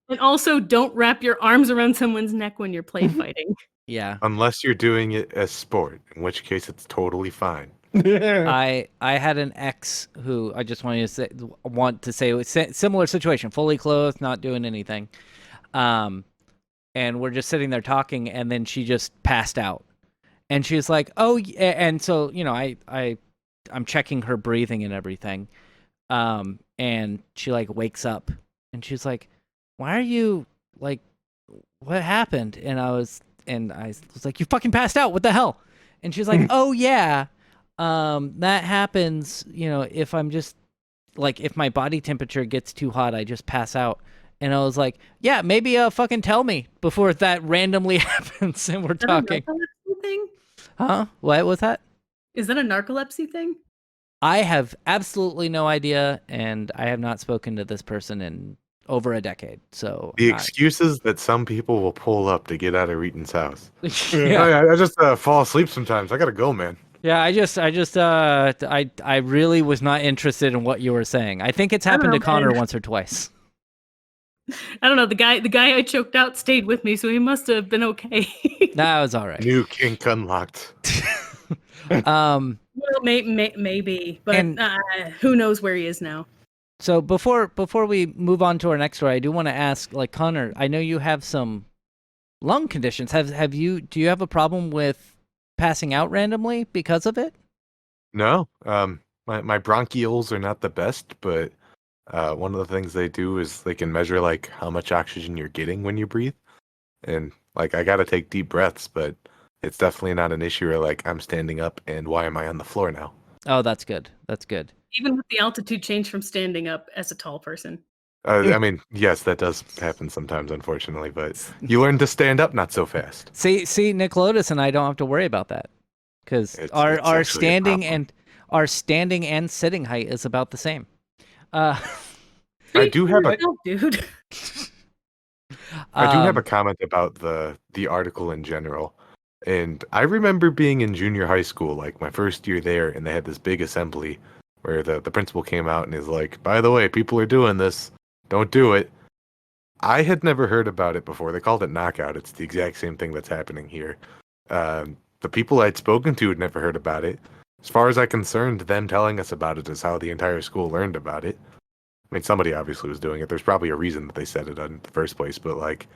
And also, don't wrap your arms around someone's neck when you're play fighting. Yeah. Unless you're doing it as sport, in which case it's totally fine. I had an ex who I just wanted to say was similar situation, fully clothed, not doing anything, and we're just sitting there talking, and then she just passed out, and she's like, "Oh," and so you know, I'm checking her breathing and everything, and she like wakes up, and she's like, "Why are you like, what happened?" And I was like, "You fucking passed out. What the hell?" And she's like, "Oh yeah. That happens, you know, if I'm just like if my body temperature gets too hot, I just pass out. And I was like, yeah, maybe fucking tell me before that randomly happens and we're Is that talking. a narcolepsy thing? Huh? What was that? Is that a narcolepsy thing? I have absolutely no idea, and I have not spoken to this person in over a decade. So The excuses that some people will pull up to get out of Reeton's house. yeah. I just fall asleep sometimes. I gotta go, man. Yeah, I really was not interested in what you were saying. I think it's I don't happened to know, Connor man. once or twice. I don't know. The guy I choked out stayed with me, so he must have been okay. That was all right. New kink unlocked. Um, Well, maybe, but And- who knows where he is now? so before we move on to our next story, I do want to ask, like Connor, I know you have some lung conditions. Do you have a problem with passing out randomly because of it? No, my bronchioles are not the best, but one of the things they do is they can measure like how much oxygen you're getting when you breathe, and like I gotta take deep breaths, but it's definitely not an issue where like I'm standing up and why am I on the floor now? Oh, that's good. That's good. Even with the altitude change from standing up as a tall person. I mean, yes, that does happen sometimes, unfortunately, but you learn to stand up not so fast. See, Nick Lotus and I don't have to worry about that because It's our actually a standing and sitting height is about the same. I do have a dude. I do have a comment about the article in general. And I remember being in junior high school, like my first year there, and they had this big assembly where the principal came out and is like, by the way, people are doing this. Don't do it. I had never heard about it before. They called it knockout. It's the exact same thing that's happening here. The people I'd spoken to had never heard about it. As far as I'm concerned, them telling us about it is how the entire school learned about it. I mean, somebody obviously was doing it. There's probably a reason that they said it in the first place, but like,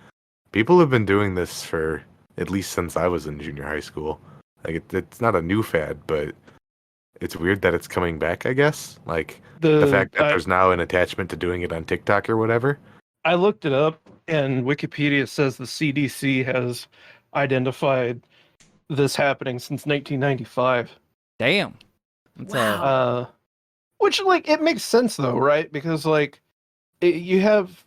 people have been doing this for at least since I was in junior high school. Like, it's not a new fad, but it's weird that it's coming back, I guess. Like, the fact that there's now an attachment to doing it on TikTok or whatever. I looked it up, and Wikipedia says the CDC has identified this happening since 1995. Damn. That's Wow. Which, like, it makes sense though, right? Because like, you have,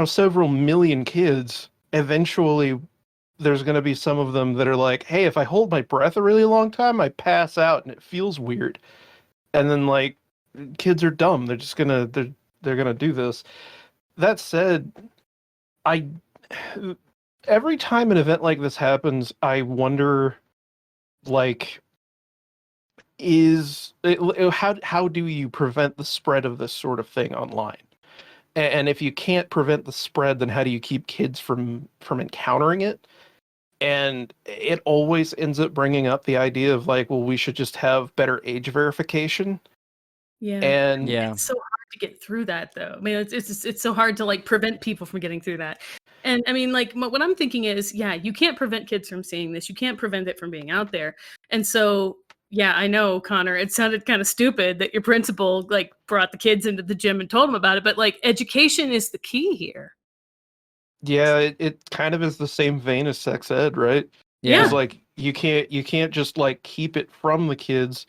several million kids. Eventually, there's going to be some of them that are like, hey, if I hold my breath a really long time, I pass out and it feels weird. And then like, kids are dumb. They're just gonna they're gonna do this. That said, every time an event like this happens, I wonder, like, how do you prevent the spread of this sort of thing online? And if you can't prevent the spread, then how do you keep kids from encountering it? And it always ends up bringing up the idea of like, well, we should just have better age verification. Yeah. And yeah. It's so hard to get through that, though. I mean, it's so hard to like prevent people from getting through that. And I mean, like, what I'm thinking is, yeah, you can't prevent kids from seeing this. You can't prevent it from being out there. And so, yeah, I know, Connor, it sounded kind of stupid that your principal like brought the kids into the gym and told them about it, but like, education is the key here. yeah, it kind of is the same vein as sex ed, right? Yeah. Because like you can't just like keep it from the kids,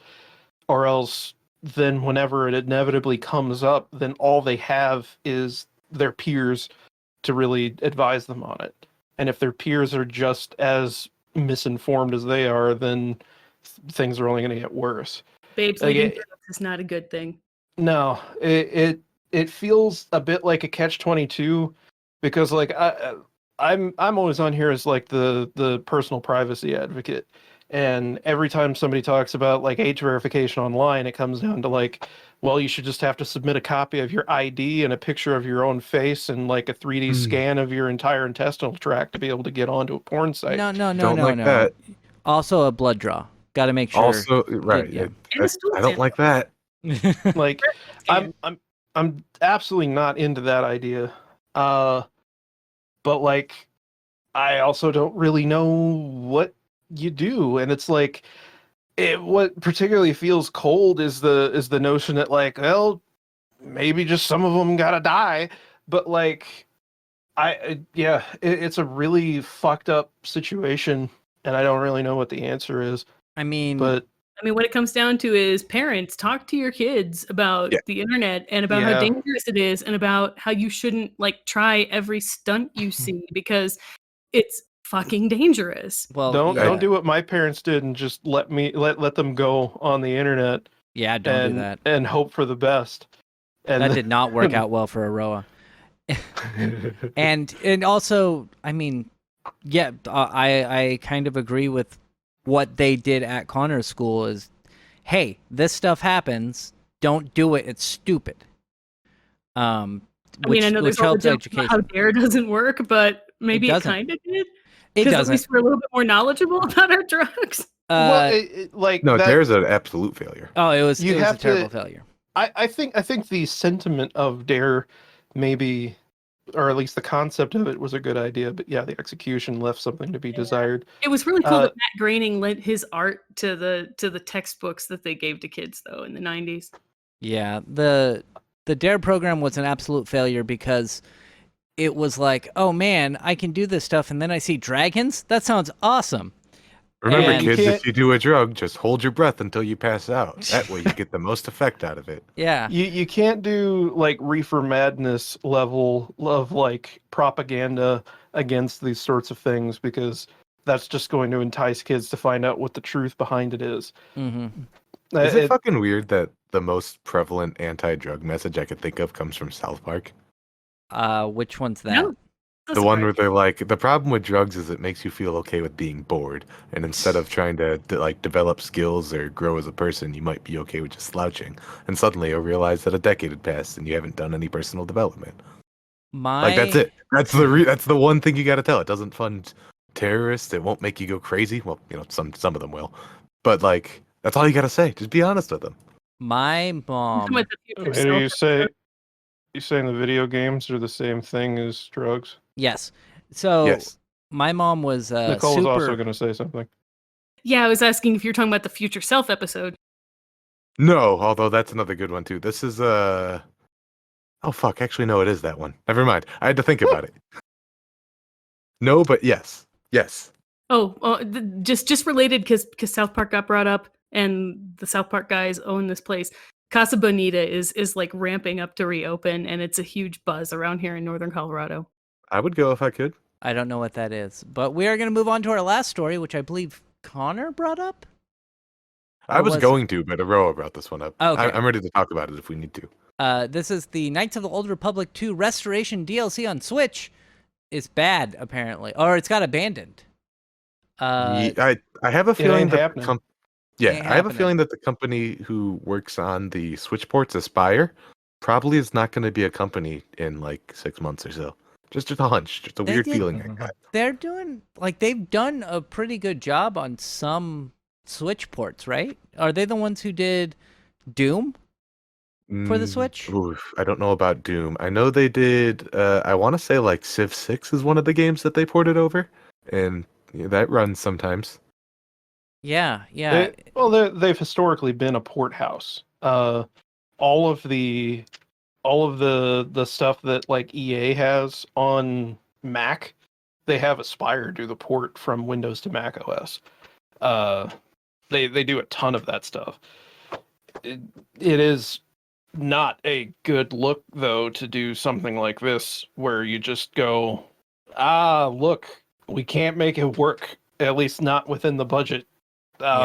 or else then whenever it inevitably comes up, then all they have is their peers to really advise them on it. And if their peers are just as misinformed as they are, then things are only going to get worse. Babes, Like, leading drugs is not a good thing. No, it feels a bit like a catch-22, because like I'm always on here as like the personal privacy advocate, and every time somebody talks about like age verification online, it comes down to like, well, you should just have to submit a copy of your ID and a picture of your own face and like a 3D scan of your entire intestinal tract to be able to get onto a porn site. No. Don't like that. Also a blood draw. Got to make sure. Also, right. Yeah. And a stool I don't sample. like that. Like, Scan. I'm absolutely not into that idea. But like, I also don't really know what you do, and it's like, what particularly feels cold is the notion that like, well, maybe just some of them gotta die, but like, it's a really fucked up situation, and I don't really know what the answer is. I mean, But I mean, what it comes down to is parents talk to your kids about Yeah. the internet and about how dangerous it is and about how you shouldn't like try every stunt you see because it's fucking dangerous. Well, Don't do what my parents did and just let them go on the internet Yeah, don't do that. and hope for the best. And That did not work out well for Aroa. And also, I mean, yeah, I kind of agree with what they did at Connor's school is, hey, this stuff happens, don't do it, it's stupid. I mean, I know there's all the jokes about how DARE doesn't work, but maybe it kind of did. It doesn't. At least we're a little bit more knowledgeable about our drugs. No, DARE's an absolute failure. Oh, it was a terrible failure. I think the sentiment of DARE maybe, or at least the concept of it was a good idea, but yeah, the execution left something to be desired. It was really cool that Matt Groening lent his art to the textbooks that they gave to kids though in the 90s. Yeah, the DARE program was an absolute failure because it was like, oh man, I can do this stuff, and then I see dragons? That sounds awesome. Remember, kids, if you do a drug, just hold your breath until you pass out. That way you get the most effect out of it. Yeah. You can't do like reefer madness level of like propaganda against these sorts of things because that's just going to entice kids to find out what the truth behind it is. Mm-hmm. Is it fucking weird that the most prevalent anti-drug message I could think of comes from South Park? Which one's that? No. The one where they're like, the problem with drugs is it makes you feel okay with being bored, and instead of trying to like develop skills or grow as a person, you might be okay with just slouching, and suddenly you'll realize that a decade had passed and you haven't done any personal development. Like that's it. That's the one thing you got to tell. It doesn't fund terrorists. It won't make you go crazy. Well, some of them will, but like that's all you got to say. Just be honest with them. My mom. You saying the video games are the same thing as drugs? Yes. So yes. My mom was Nicole was also going to say something. Yeah, I was asking if you're talking about the Future Self episode. No, although that's another good one too. This is oh fuck, actually no, it is that one. Never mind. I had to think about it. No, but yes. Just related because South Park got brought up and the South Park guys own this place. Casa Bonita is like ramping up to reopen, and it's a huge buzz around here in northern Colorado. I would go if I could. I don't know what that is, but we are going to move on to our last story, which I believe Connor brought up. I was going to, but Aroa brought this one up. Okay. I'm ready to talk about it if we need to. This is the Knights of the Old Republic 2 Restoration DLC on Switch. It's bad, apparently, or it's got abandoned. I have a feeling that I have a feeling that the company who works on the Switch ports, Aspire, probably is not going to be a company in like 6 months or so. Just a hunch, just a weird feeling I got. They've done a pretty good job on some Switch ports, right? Are they the ones who did Doom for the Switch? Oof, I don't know about Doom. I know they did. I want to say like Civ 6 is one of the games that they ported over, and that runs sometimes. Yeah. They've historically been a port house. All of the stuff that like EA has on Mac, they have Aspire do the port from Windows to Mac OS. They do a ton of that stuff. It is not a good look though to do something like this where you just go, look, we can't make it work, at least not within the budget.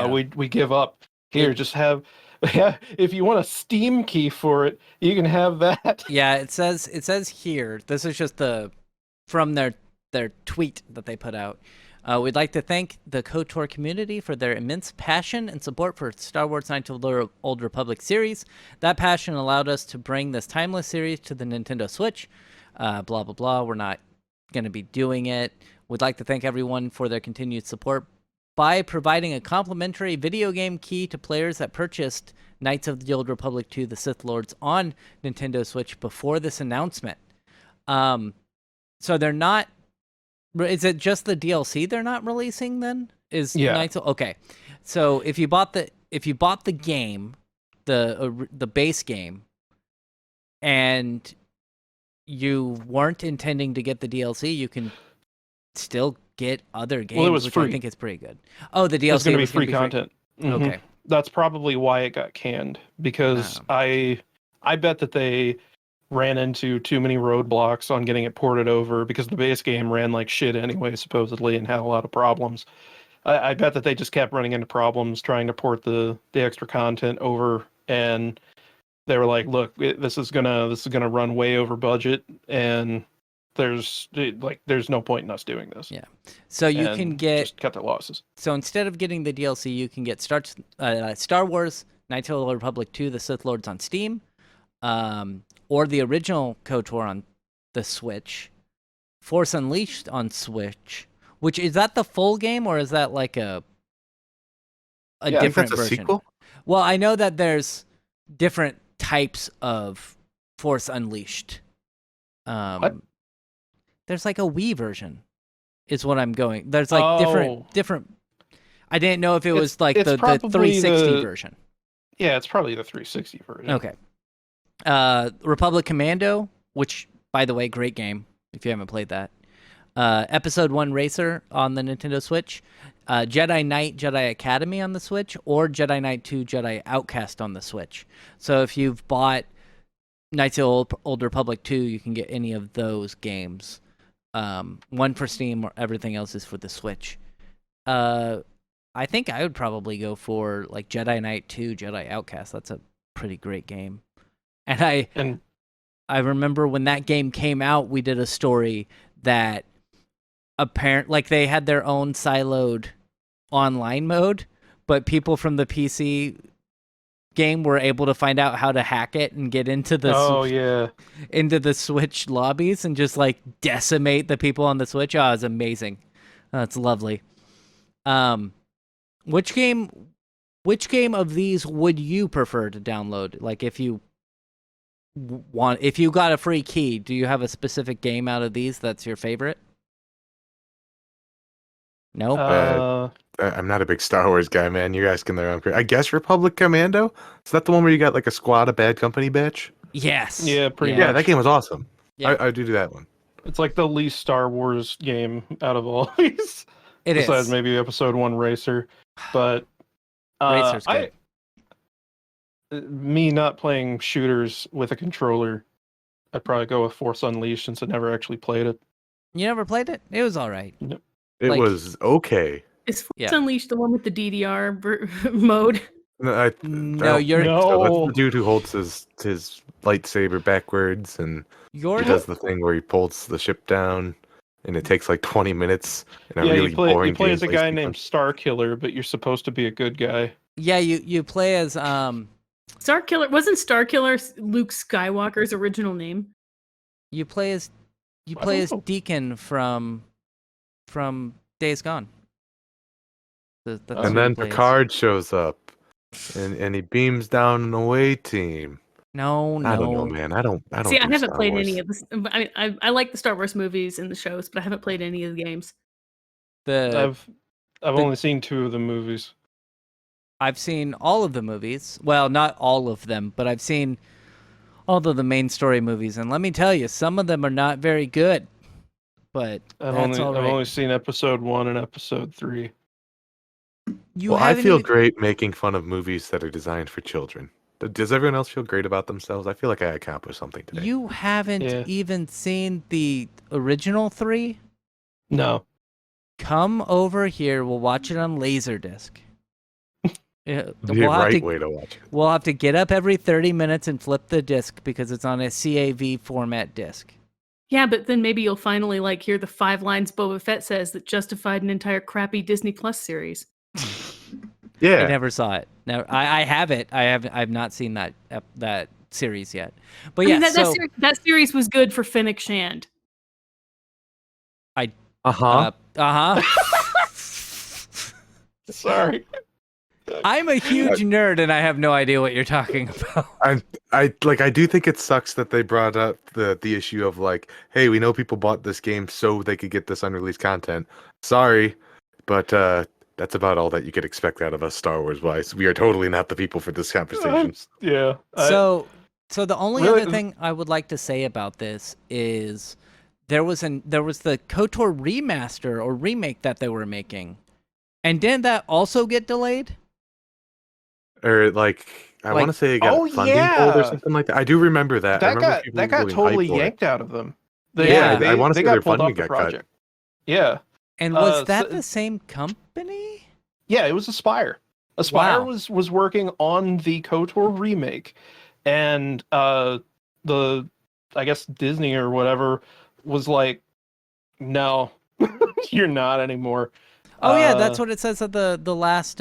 We give up. Here, just have. Yeah, if you want a Steam key for it, you can have that. Yeah, it says here. This is just from their tweet that they put out. We'd like to thank the KOTOR community for their immense passion and support for Star Wars Knights of the Old Republic series. That passion allowed us to bring this timeless series to the Nintendo Switch. Blah, blah, blah. We're not going to be doing it. We'd like to thank everyone for their continued support by providing a complimentary video game key to players that purchased Knights of the Old Republic 2 The Sith Lords on Nintendo Switch before this announcement. So they're not... Is it just the DLC they're not releasing then? Knights of... Okay. So if you bought the game, the base game, and you weren't intending to get the DLC, you can still get other games, Well, it was which free. I think is pretty good. Oh, the DLC was going to be was free content. Mm-hmm. Okay. that's probably why it got canned, because I bet that they ran into too many roadblocks on getting it ported over, because the base game ran like shit anyway, supposedly, and had a lot of problems. I bet that they just kept running into problems trying to port the extra content over, and they were like, "Look, this is gonna run way over budget, and there's no point in us doing this." Yeah. So you And can get just cut their losses. So instead of getting the DLC, you can get Star Wars Knights of the Old Republic 2: The Sith Lords on Steam, or the original KOTOR on the Switch, Force Unleashed on Switch. Which is that the full game, or is that like a I think different that's a version? sequel. Well, I know that there's different types of Force Unleashed. What? There's like a Wii version, is what I'm going. There's like different. I didn't know if it was like it's the probably 360 version. Yeah, it's probably the 360 version. Okay. Republic Commando, which, by the way, great game if you haven't played that. Episode 1 Racer on the Nintendo Switch. Jedi Knight Jedi Academy on the Switch, or Jedi Knight 2 Jedi Outcast on the Switch. So if you've bought Knights of the Old Republic 2, you can get any of those games. One for Steam, or everything else is for the Switch. I think I would probably go for like Jedi Knight 2 Jedi Outcast. That's a pretty great game. And I remember when that game came out, we did a story that they had their own siloed online mode, but people from the PC game were able to find out how to hack it and get into the into the Switch lobbies and just like decimate the people on the Switch. Oh, it's amazing. It's lovely. Which game of these would you prefer to download? Like if you got a free key, do you have a specific game out of these that's your favorite? Nope. I'm not a big Star Wars guy, man. You're asking the wrong person. I guess Republic Commando? Is that the one where you got like a squad of Bad Company batch? Yes. Yeah, pretty Yeah, much. that game was awesome. Yeah. I do that one. It's like the least Star Wars game out of all these. It Besides is. maybe Episode 1 Racer. But Racer's good. me not playing shooters with a controller, I'd probably go with Force Unleashed since I never actually played it. You never played it? It was all right. It Like- was okay. Is Force Yeah. Unleashed the one with the DDR mode? No, No, you're No. That's the dude who holds his lightsaber backwards, and you're he does the thing where he pulls the ship down, and it takes like 20 minutes. And a really you boring play as a gameplay guy sequence. named Star Killer, but you're supposed to be a good guy. yeah, you play as Starkiller wasn't Starkiller Luke Skywalker's original name? you play as know. Deacon from Days Gone. That's who And you then play as. Picard shows up, and he beams down an away team. No. I don't know, man. I don't. See, do I haven't Star played Wars. any of this. I mean, I like the Star Wars movies and the shows, but I haven't played any of the games. I've only seen 2 of the movies. I've seen all of the movies. Well, not all of them, but I've seen all of the main story movies, and let me tell you, some of them are not very good. But I've that's all right. only seen Episode 1 and Episode 3. I feel even- great making fun of movies that are designed for children. Does everyone else feel great about themselves? I feel like I accomplished something today. You haven't Yeah. even seen the original 3? No. Come over here. We'll watch it on Laserdisc. Yeah, the right way to watch it. We'll have to get up every 30 minutes and flip the disc because it's on a CAV format disc. Yeah, but then maybe you'll finally like hear the 5 lines Boba Fett says that justified an entire crappy Disney Plus series. Yeah. I never saw it. No, I have it. I've not seen that series yet. But I yeah, mean, so that series was good for Fennec Shand. Uh-huh. Sorry. I'm a huge nerd and I have no idea what you're talking about. I do think it sucks that they brought up the issue of like, hey, we know people bought this game so they could get this unreleased content. Sorry, but that's about all that you could expect out of us Star Wars wise. We are totally not the people for this conversation. Yeah. So the only Really- other thing I would like to say about this is there was the KOTOR remaster or remake that they were making, and didn't that also get delayed? Or like I Like- want to say it got Oh, a funding hold or yeah. something like that. I do remember that. I That remember got people that got getting totally hyped for it. yanked out of them. Yeah, I wanna they say got their pulled funding off the got cut. project. Yeah, And was that so- the same company? yeah, it was Aspire. Aspire Wow. was working on the KOTOR remake, and the I guess Disney or whatever was like, no, you're not anymore. Oh yeah, that's Uh, what it says at the last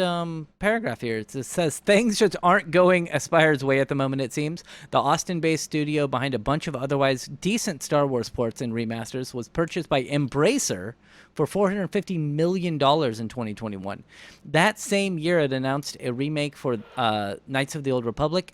paragraph here. It says things just aren't going Aspire's way at the moment. It seems the Austin-based studio behind a bunch of otherwise decent Star Wars ports and remasters was purchased by Embracer for $450 million in 2021. That same year, it announced a remake for Knights of the Old Republic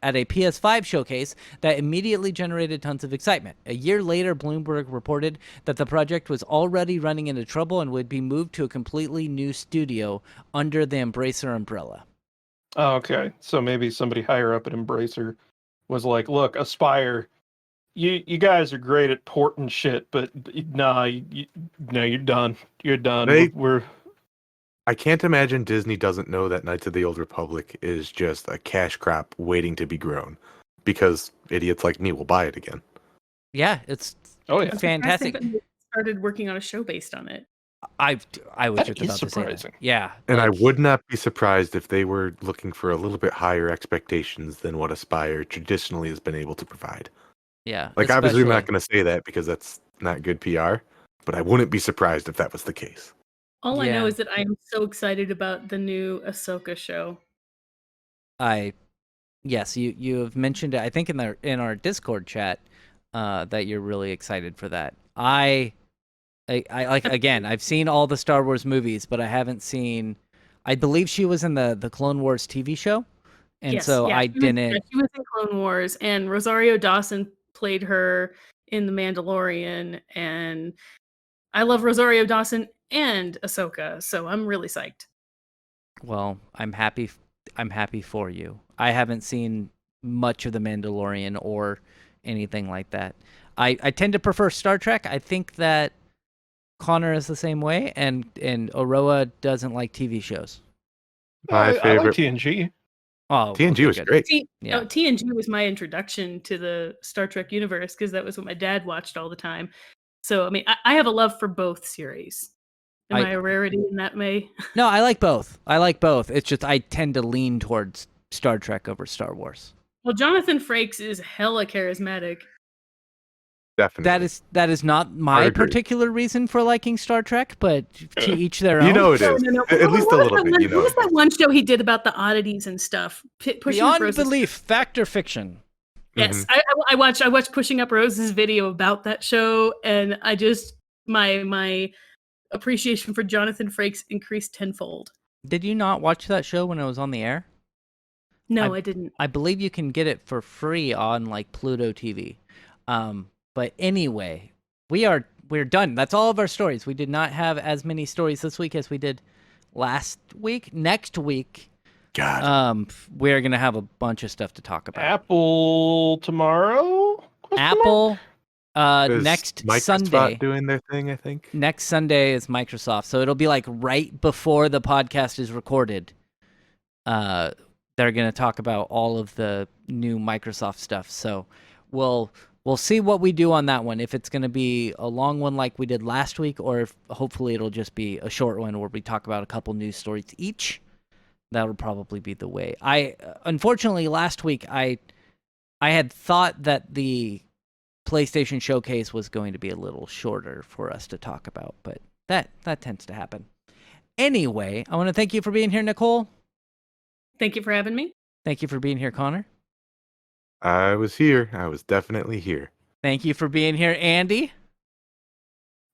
at a PS5 showcase that immediately generated tons of excitement. A year later, Bloomberg reported that the project was already running into trouble and would be moved to a completely new studio under the Embracer umbrella. oh, okay, so maybe somebody higher up at Embracer was like, look, Aspire, you guys are great at porting shit, but nah, no, you're done. You're done. They- We're I can't imagine Disney doesn't know that Knights of the Old Republic is just a cash crop waiting to be grown, because idiots like me will buy it again. Yeah, it's oh yeah, fantastic. They started working on a show based on it. I was That just is about to say surprising. that. Yeah, And I like, would not be surprised if they were looking for a little bit higher expectations than what Aspire traditionally has been able to provide. Yeah, Like, obviously, I'm not especially- going to say that because that's not good PR, but I wouldn't be surprised if that was the case. All I know Yeah. is that I am so excited about the new Ahsoka show. Yes, you have mentioned it. I think in our Discord chat that you're really excited for that. I like again. I've seen all the Star Wars movies, but I haven't seen. I believe she was in the Clone Wars TV show, and Yes, so yeah, I she was- didn't. yeah, she was in Clone Wars, and Rosario Dawson played her in The Mandalorian, and I love Rosario Dawson and Ahsoka, so I'm really psyched. Well, I'm happy. I'm happy for you. I haven't seen much of the Mandalorian or anything like that. I tend to prefer Star Trek. I think that Connor is the same way, and Oroa doesn't like TV shows. My I like favorite TNG. Oh, TNG okay, was good. great. Yeah. TNG was my introduction to the Star Trek universe because that was what my dad watched all the time. So, I mean, I have a love for both series. Am I- I a rarity in that way? No, I like both. I like both. It's just I tend to lean towards Star Trek over Star Wars. Well, Jonathan Frakes is hella charismatic. Definitely. That is not my agree. particular reason for liking Star Trek, but to each their own. You know it is. No. At least a What was little that bit. one- You know What was it that is. one show he did about the oddities and stuff? Pushing Up Beyond Rose's- belief, fact or fiction. Yes, Mm-hmm. I watched Pushing Up Rose's video about that show, and I just my appreciation for Jonathan Frakes increased tenfold. Did you not watch that show when it was on the air? No, I didn't. I believe you can get it for free on like Pluto TV. But anyway, we're done. That's all of our stories. We did not have as many stories this week as we did last week. Next week, God. we're gonna have a bunch of stuff to talk about. Apple tomorrow. Question mark? Apple, Is next Microsoft Sunday. doing their thing, I think. Next Sunday is Microsoft, so it'll be like right before the podcast is recorded. They're gonna talk about all of the new Microsoft stuff. So we'll see what we do on that one. If it's gonna be a long one like we did last week, or if hopefully it'll just be a short one where we talk about a couple news stories each. That'll probably be the way. Unfortunately last week I had thought that the PlayStation Showcase was going to be a little shorter for us to talk about, but that tends to happen. Anyway, I want to thank you for being here, Nicole. Thank you for having me. Thank you for being here, Connor. I was here. I was definitely here. Thank you for being here, Andy.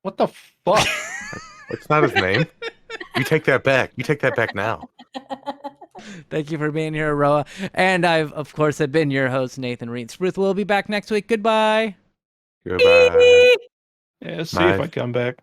What the fuck? It's not his name. You take that back. You take that back now. Thank you for being here, Aroa. And I've, of course, have been your host, Nathan Reed. Spruth will be back next week. Goodbye. Goodbye. Yeah, see if My- I come back.